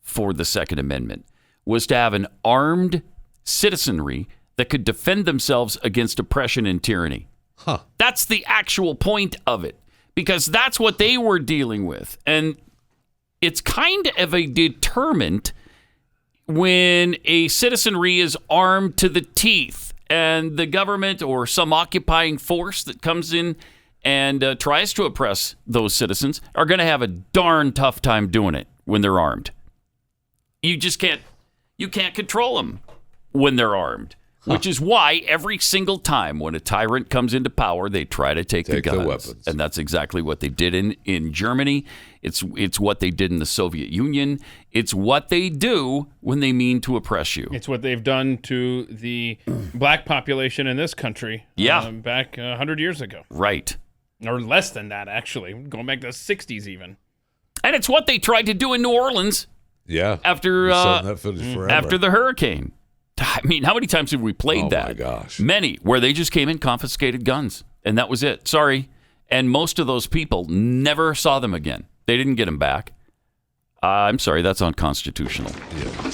for the Second Amendment was to have an armed citizenry that could defend themselves against oppression and tyranny. Huh. That's the actual point of it, because that's what they were dealing with. And it's kind of a deterrent when a citizenry is armed to the teeth and the government or some occupying force that comes in and tries to oppress those citizens are going to have a darn tough time doing it when they're armed. You just can't control them when they're armed, which is why every single time when a tyrant comes into power, they try to take the guns. The weapons. And that's exactly what they did in Germany. It's what they did in the Soviet Union. It's what they do when they mean to oppress you. It's what they've done to the black population in this country back 100 years ago. Right. Or less than that, actually. Going back to the 60s even. And it's what they tried to do in New Orleans. Yeah. After the hurricane. I mean, how many times have we played that? Oh, my gosh. Many, where they just came in, confiscated guns, and that was it. Sorry. And most of those people never saw them again. They didn't get them back. I'm sorry, that's unconstitutional. Yeah.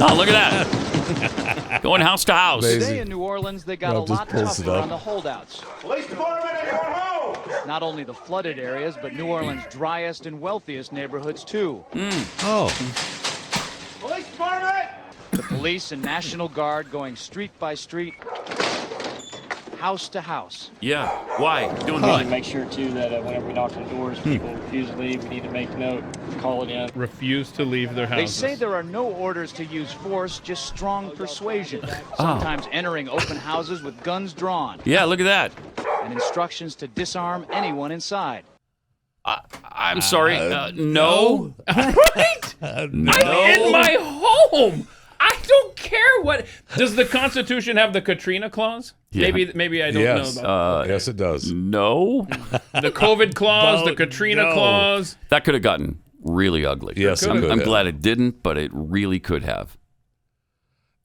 Oh, look at that. Going house to house. Today in New Orleans, they got a lot tougher on the holdouts. Police department at your home! Not only the flooded areas, but New Orleans' driest and wealthiest neighborhoods, too. Oh. Police department! The police and National Guard going street by street, house to house. Yeah. Why? Doing We what? need to make sure, too, that whenever we knock on doors, people refuse to leave. We need to make note, call it in. Refuse to leave their They houses. say there are no orders to use force, just strong persuasion. Sometimes entering open houses with guns drawn. Yeah, look at that. And instructions to disarm anyone inside. I'm sorry. No. Right? I'm in my home. I don't care what. Does the Constitution have the Katrina clause? Yeah. Maybe I don't know about. Yes, it does. No. The COVID clause, the Katrina clause. That could have gotten really ugly. Yes, I'm glad it didn't, but it really could have.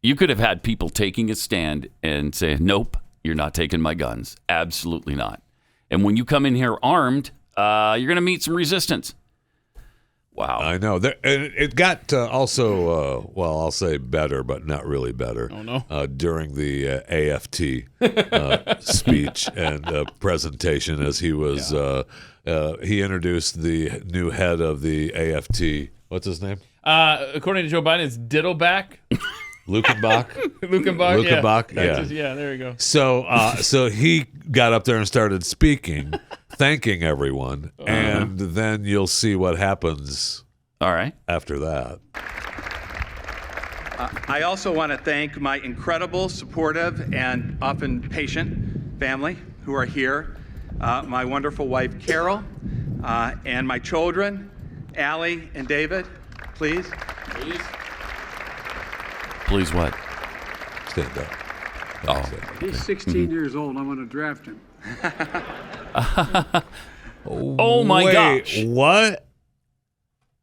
You could have had people taking a stand and saying, nope, you're not taking my guns. Absolutely not. And when you come in here armed, you're going to meet some resistance. Wow. I know. It got also, well, I'll say better, but not really better. Oh, no. During the AFT speech and presentation, as he was, he introduced the new head of the AFT. What's his name? According to Joe Biden, it's Diddleback. Lukenbach. Lukenbach, yeah. Yeah, there you go. So he got up there and started speaking, thanking everyone, and then you'll see what happens. All right. After that. I also want to thank my incredible, supportive, and often patient family who are here. My wonderful wife, Carol, and my children, Allie and David. Please. Please what? Stand up. Oh. He's 16 years old. I'm going to draft him. Oh my Wait, gosh. What?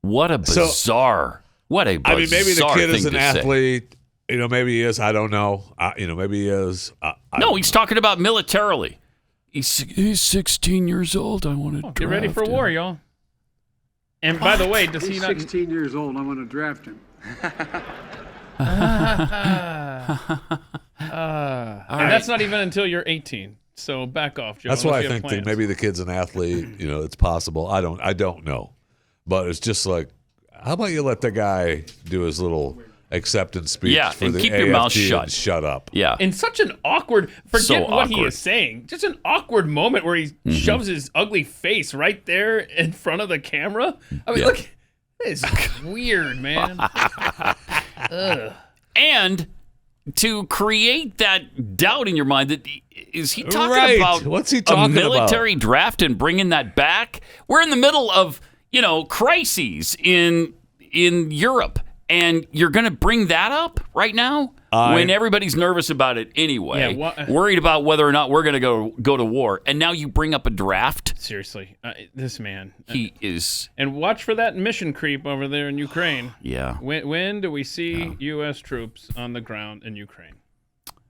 What a bizarre. What a bizarre I mean, maybe the kid is thing an to say. athlete. You know, maybe he is. I don't know. Maybe he is. No, he's talking about militarily. He's 16 years old. I want to Get ready for war, y'all. And by the way, does He's he not? 16 years old. I'm going to draft him. And that's not even until you're 18. So back off, Joe. That's why I unless you have think that plans. maybe the kid's an athlete. You know, it's possible. I don't know, but it's just like, how about you let the guy do his little acceptance speech for and the keep AFT your mouth and shut. shut up. Yeah. In such an awkward, forget So what he awkward. is saying. Just an awkward moment where he shoves his ugly face right there in front of the camera. I mean, look, this is weird, man. Ugh. And to create that doubt in your mind that is he talking Right. about What's he talking a military about? draft and bringing that back? We're in the middle of, crises in in Europe. And you're going to bring that up right now when everybody's nervous about it anyway, worried about whether or not we're going to go to war. And now you bring up a draft? Seriously, this man. He is. And watch for that mission creep over there in Ukraine. Yeah. When do we see U.S. troops on the ground in Ukraine?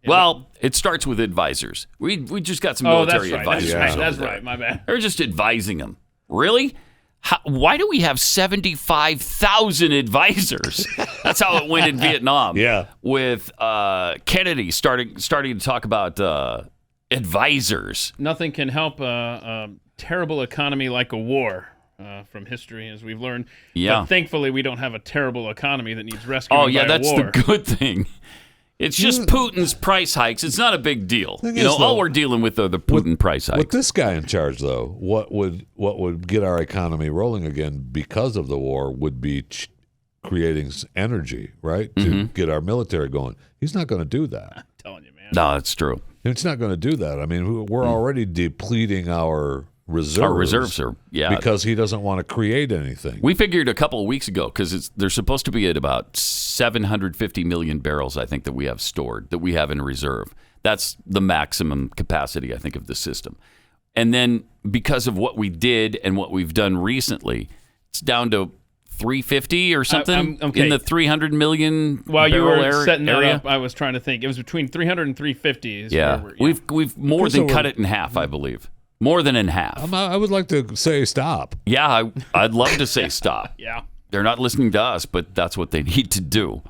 Well, it starts with advisors. We just got some military advisors. That's right. My bad. They're just advising them. Really? Why do we have 75,000 advisors? That's how it went in Vietnam. Yeah. With Kennedy starting to talk about advisors. Nothing can help a terrible economy like a war. From history, as we've learned. Yeah. But thankfully, we don't have a terrible economy that needs rescuing by a war. That's the good thing. It's just Putin's price hikes. It's not a big deal. All we're dealing with are the Putin price hikes. With this guy in charge, though, what would get our economy rolling again because of the war would be creating energy, right, to get our military going. He's not going to do that. I'm telling you, man. No, that's true. It's not going to do that. I mean, we're already depleting our reserves. Our reserves are, because he doesn't want to create anything. We figured a couple of weeks ago, because they're supposed to be at about 750 million barrels, I think, that we have stored, that we have in reserve. That's the maximum capacity, I think, of the system. And then because of what we did and what we've done recently, it's down to 350 or something in the 300 million While you barrel were setting that area. up, I was trying to think. It was between 300 and 350. We've more than cut it in half, I believe. More than in half. I would like to say stop. Yeah, I'd love to say stop. Yeah. They're not listening to us, but that's what they need to do.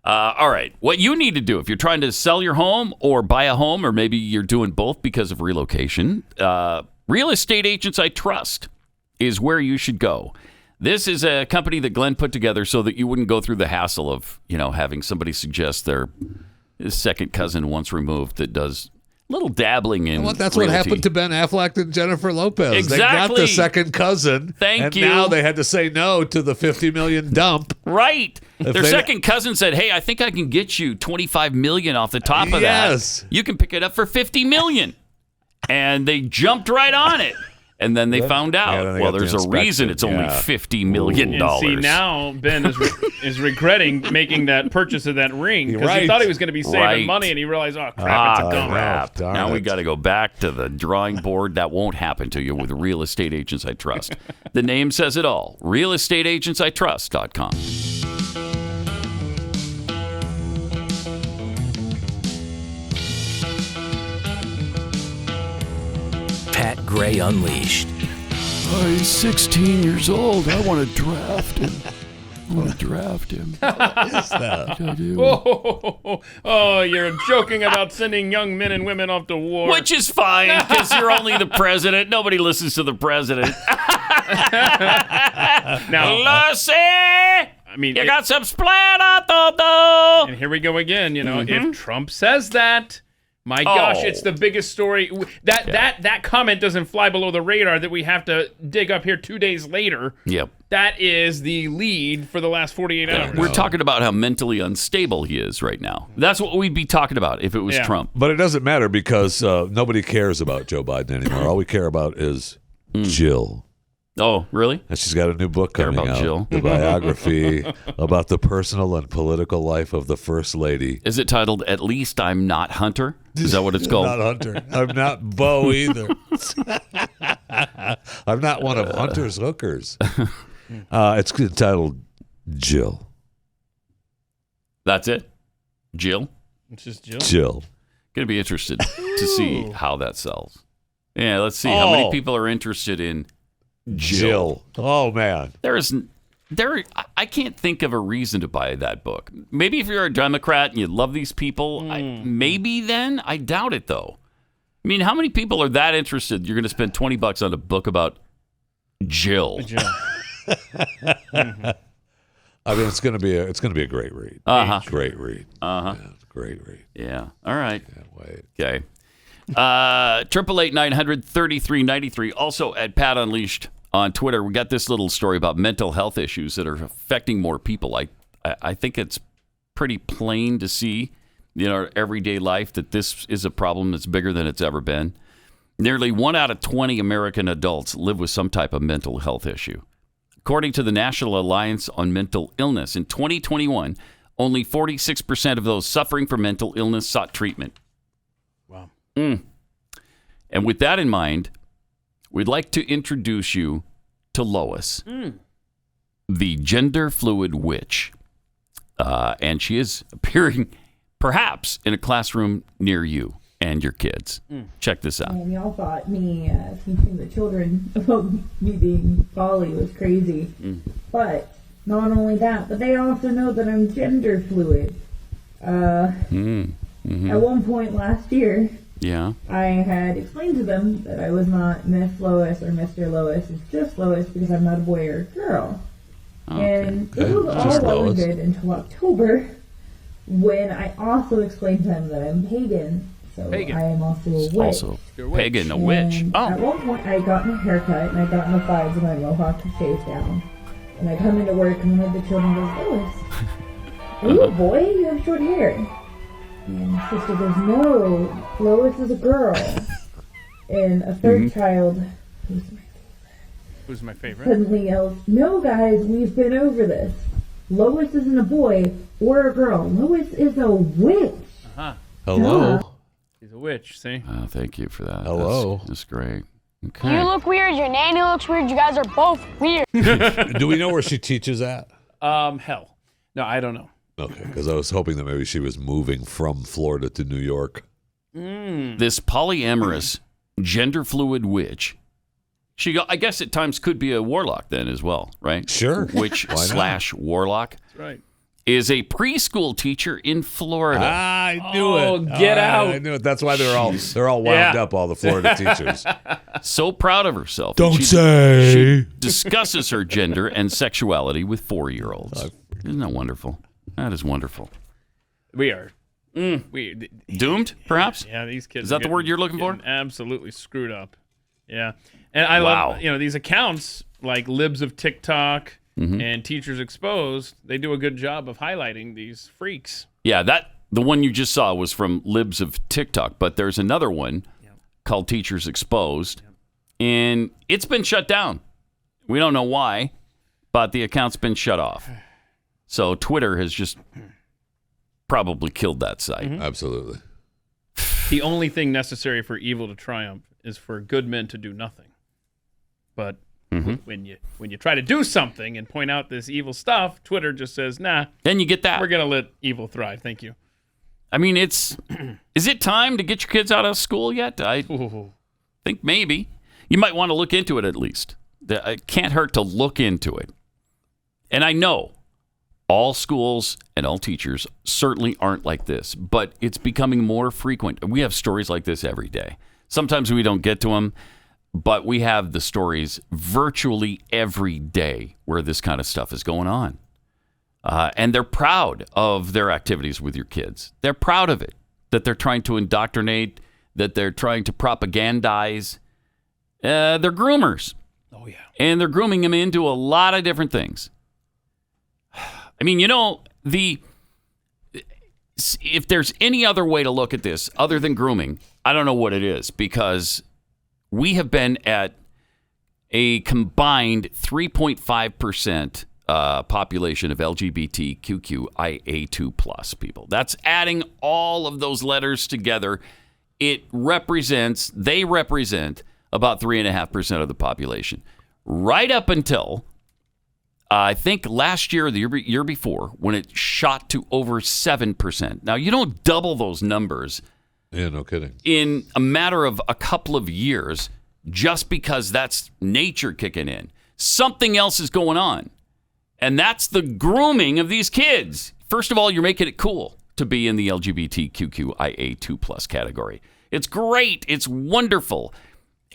All right. What you need to do if you're trying to sell your home or buy a home, or maybe you're doing both because of relocation, Real Estate Agents I Trust is where you should go. This is a company that Glenn put together so that you wouldn't go through the hassle of, having somebody suggest their second cousin once removed that does little dabbling in that's realty. what happened to Ben Affleck and Jennifer Lopez. Exactly. They got the second cousin. Thank you. And now they had to say no to the $50 million dump. Right. Their second cousin said, "Hey, I think I can get you $25 million off the top of that. You can pick it up for $50 million." And they jumped right on it. And then they found out, there's a reason it's only $50 million. And see, now Ben is regretting making that purchase of that ring because he thought he was going to be saving money, and he realized, oh, crap, it's a dump. Crap. Now we got to go back to the drawing board. That won't happen to you with Real Estate Agents I Trust. The name says it all. RealEstateAgentsITrust.com. Pat Gray Unleashed. He's 16 years old. I want to draft him. What is that? I do. Oh, you're joking about sending young men and women off to war. Which is fine, because you're only the president. Nobody listens to the president. Now, Lucy! I mean, you got some splatter, Toto! And here we go again. If Trump says that, my gosh, it's the biggest story. That comment doesn't fly below the radar that we have to dig up here 2 days later. Yep. That is the lead for the last 48 hours. We're talking about how mentally unstable he is right now. That's what we'd be talking about if it was Trump. But it doesn't matter because nobody cares about Joe Biden anymore. All we care about is Jill. Oh, really? And she's got a new book coming out. Jill. The biography about the personal and political life of the First Lady. Is it titled, At Least I'm Not Hunter? Is that what it's called? I'm not Hunter. I'm not Bo either. I'm not one of Hunter's hookers. It's entitled Jill. That's it? Jill? It's just Jill? Jill. Going to be interested to see how that sells. Yeah, let's see how many people are interested in Jill. Oh, man. I can't think of a reason to buy that book. Maybe if you're a Democrat and you love these people, maybe then. I doubt it, though. I mean, how many people are that interested? You're going to spend $20 on a book about Jill. I mean, it's going to be a great read. Great read. Yeah, great read. Yeah. All right. Can't wait. Okay. 888-900-3393. Also at Pat Unleashed on Twitter, we got this little story about mental health issues that are affecting more people. I think it's pretty plain to see in our everyday life that this is a problem that's bigger than it's ever been. Nearly 1 out of 20 American adults live with some type of mental health issue, According to the National Alliance on Mental Illness, in 2021, only 46% of those suffering from mental illness sought treatment. Wow. And with that in mind, we'd like to introduce you to Lois, the gender fluid witch. And she is appearing perhaps in a classroom near you and your kids. Check this out. And y'all thought me teaching the children about me being poly was crazy. But not only that, but they also know that I'm gender fluid. At one point last year, I had explained to them that I was not Miss Lois or Mr. Lois. It's just Lois because I'm not a boy or a girl. And it was all well and good until October, when I also explained to them that I'm pagan. So I am also a witch. Also pagan, a witch. At one point, I had gotten a haircut, and I got in the sides of my mohawk to shave down. And I come into work, and one of the children goes, Lois, are you a boy? You have short hair. And my sister goes, no, Lois is a girl. And a third child, Who's my favorite? suddenly yells, no, guys, we've been over this. Lois isn't a boy or a girl. Lois is a witch. Hello. She's a witch, see? Thank you for that. Hello. That's great. Okay. You look weird. Your nanny looks weird. You guys are both weird. Do we know where she teaches at? Hell. No, I don't know. Okay, because I was hoping that maybe she was moving from Florida to New York. This polyamorous, gender fluid witch, I guess at times could be a warlock then as well, right? Sure. Witch / warlock. That's right. Is a preschool teacher in Florida. I knew it. Oh, get out. I knew it. That's why they're all wound up, all the Florida teachers. So proud of herself. Don't She say. discusses her gender and sexuality with 4-year-olds. Isn't that wonderful? That is wonderful. We are. Doomed, perhaps? Yeah, these kids. Is that the word you're looking for? Absolutely screwed up. Yeah. And I love, these accounts like Libs of TikTok and Teachers Exposed, they do a good job of highlighting these freaks. Yeah, the one you just saw was from Libs of TikTok, but there's another one called Teachers Exposed, and it's been shut down. We don't know why, but the account's been shut off. So Twitter has just probably killed that site. Absolutely. The only thing necessary for evil to triumph is for good men to do nothing. But when you try to do something and point out this evil stuff, Twitter just says, nah. Then you get that. We're going to let evil thrive. Thank you. I mean, is it time to get your kids out of school yet? I think maybe. You might want to look into it at least. It can't hurt to look into it. And I know all schools and all teachers certainly aren't like this, but it's becoming more frequent. We have stories like this every day. Sometimes we don't get to them, but we have the stories virtually every day where this kind of stuff is going on. And they're proud of their activities with your kids. They're proud of it, that they're trying to indoctrinate, that they're trying to propagandize. They're groomers. Oh, yeah. And they're grooming them into a lot of different things. I mean, if there's any other way to look at this other than grooming, I don't know what it is, because we have been at a combined 3.5% population of LGBTQIA2+ people. That's adding all of those letters together. They represent about 3.5% of the population. Right up until, I think last year or the year before, when it shot to over 7%. Now, you don't double those numbers. Yeah, no kidding. In a matter of a couple of years, just because that's nature kicking in. Something else is going on. And that's the grooming of these kids. First of all, you're making it cool to be in the LGBTQIA2+ category. It's great. It's wonderful.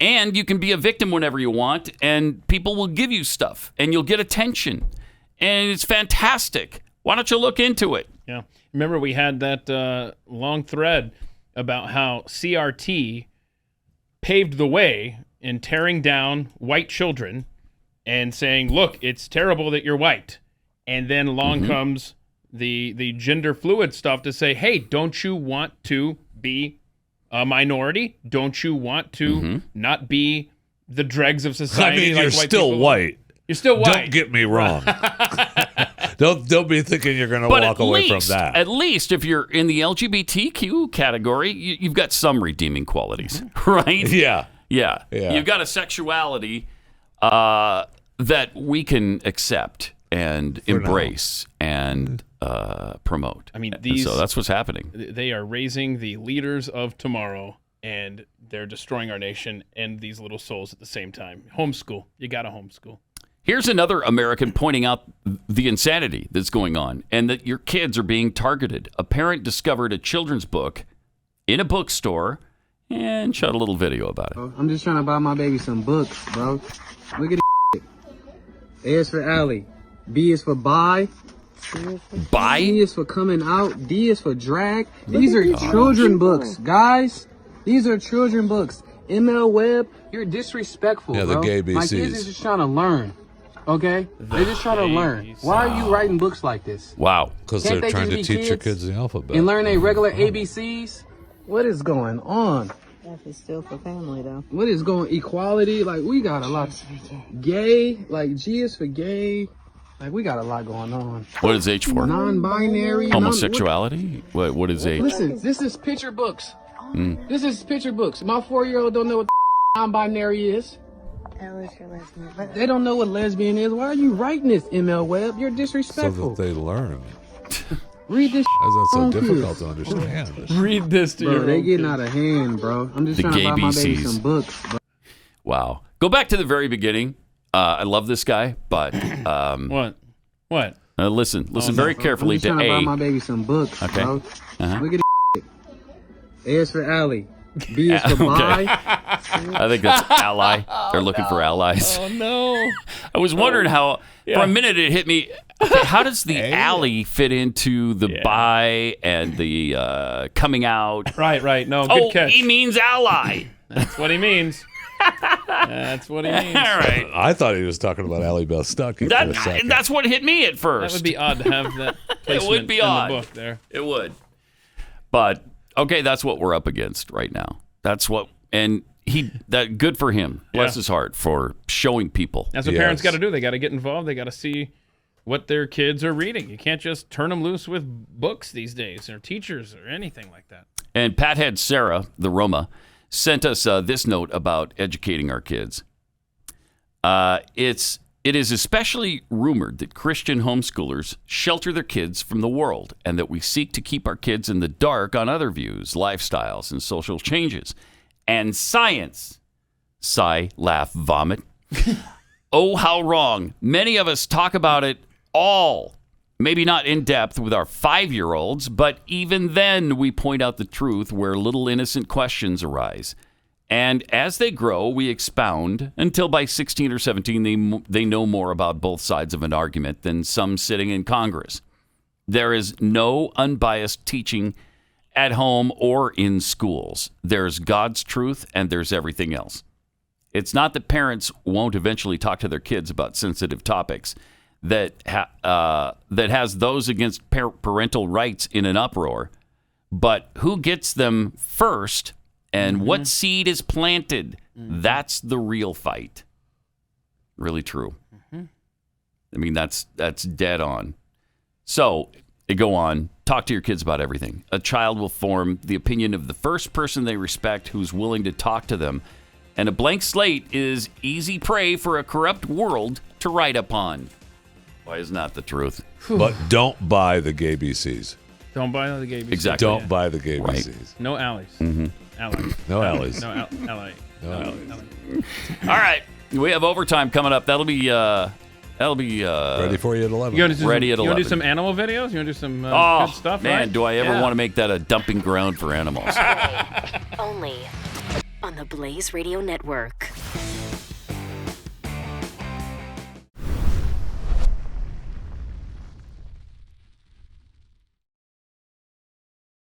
And you can be a victim whenever you want, and people will give you stuff, and you'll get attention. And it's fantastic. Why don't you look into it? Yeah. Remember we had that long thread about how CRT paved the way in tearing down white children and saying, look, it's terrible that you're white. And then along comes the gender fluid stuff to say, hey, don't you want to be a minority? Don't you want to not be the dregs of society? I mean, like you're white still people? white. You're still white. Don't get me wrong. Don't be thinking you're going to walk away from that. At least if you're in the LGBTQ category, you've got some redeeming qualities, right? Yeah. You've got a sexuality that we can accept and embrace and promote. I mean, so that's what's happening. They are raising the leaders of tomorrow, and they're destroying our nation and these little souls at the same time. Homeschool. You got to homeschool. Here's another American pointing out the insanity that's going on and that your kids are being targeted. A parent discovered a children's book in a bookstore and shot a little video about it. I'm just trying to buy my baby some books, bro. Look at this. A is for Allie. B is for buy. Buy? C is for coming out. D is for drag. These are children books, guys. These are children books. ML Webb, you're disrespectful, yeah, bro. The GayBCs. My kids is just trying to learn. Okay? They're just trying to learn. Why are you writing books like this? Wow. Because they're trying to teach your kids the alphabet. And learn their regular ABCs? What is going on? F is still for family, though. What is going equality? Like, we got a lot. Gay, like G is for gay. Like, we got a lot going on. What is H for? Non-binary. Homosexuality? What is H? Listen, this is picture books. This is picture books. My 4-year-old don't know what non-binary is. L is for lesbian. They don't know what lesbian is. Why are you writing this, ML Webb? You're disrespectful. So that they learn. Read this. Why is that so difficult to understand? Read this to your They own getting kids. out of hand, bro. I'm just The trying to buy my baby GayBCs. some books, bro. Wow. Go back to the very beginning. I love this guy, but What? listen very carefully I'm just to trying to buy A. my baby some books, Okay. bro. Uh-huh. Look at this. A is for Allie. B is for buy. I think that's ally. They're looking for allies. Oh, no. I was wondering how, for Yeah. a minute, it hit me. Okay, how does the ally fit into the buy and the coming out? Right. No, good catch. He means ally. That's what he means. That's what he means. All right. I thought he was talking about Allie Bell Stuckey for a second. That's what hit me at first. That would be odd to have that placement It would be in odd. the book there. It would. But okay, that's what we're up against right now. That's what, and good for him. Bless his heart for showing people. That's what parents got to do. They got to get involved. They got to see what their kids are reading. You can't just turn them loose with books these days, or teachers, or anything like that. And Pathead Sarah, the Roma, sent us this note about educating our kids. It is especially rumored that Christian homeschoolers shelter their kids from the world, and that we seek to keep our kids in the dark on other views, lifestyles, and social changes. And science. Sigh, laugh, vomit. Oh, how wrong. Many of us talk about it all. Maybe not in depth with our 5-year-olds, but even then we point out the truth where little innocent questions arise. And as they grow, we expound until by 16 or 17, they know more about both sides of an argument than some sitting in Congress. There is no unbiased teaching at home or in schools. There's God's truth and there's everything else. It's not that parents won't eventually talk to their kids about sensitive topics that has those against parental rights in an uproar, but who gets them first and what seed is planted, that's the real fight. Really true. I mean, that's dead on. So, they go on, talk to your kids about everything. A child will form the opinion of the first person they respect who's willing to talk to them. And a blank slate is easy prey for a corrupt world to write upon. Why isn't that the truth? But don't buy the GayBCs. Don't buy the GayBCs. Exactly. Don't buy the GayBCs. Right. No allies. Allies. No allies. No ally. No allies. All right. We have overtime coming up. That'll be ready for you at 11. You want to do Ready at 11. You want to do some animal videos? You want to do some Oh, good stuff? man, right? do I ever Yeah. want to make that a dumping ground for animals. Only on the Blaze Radio Network.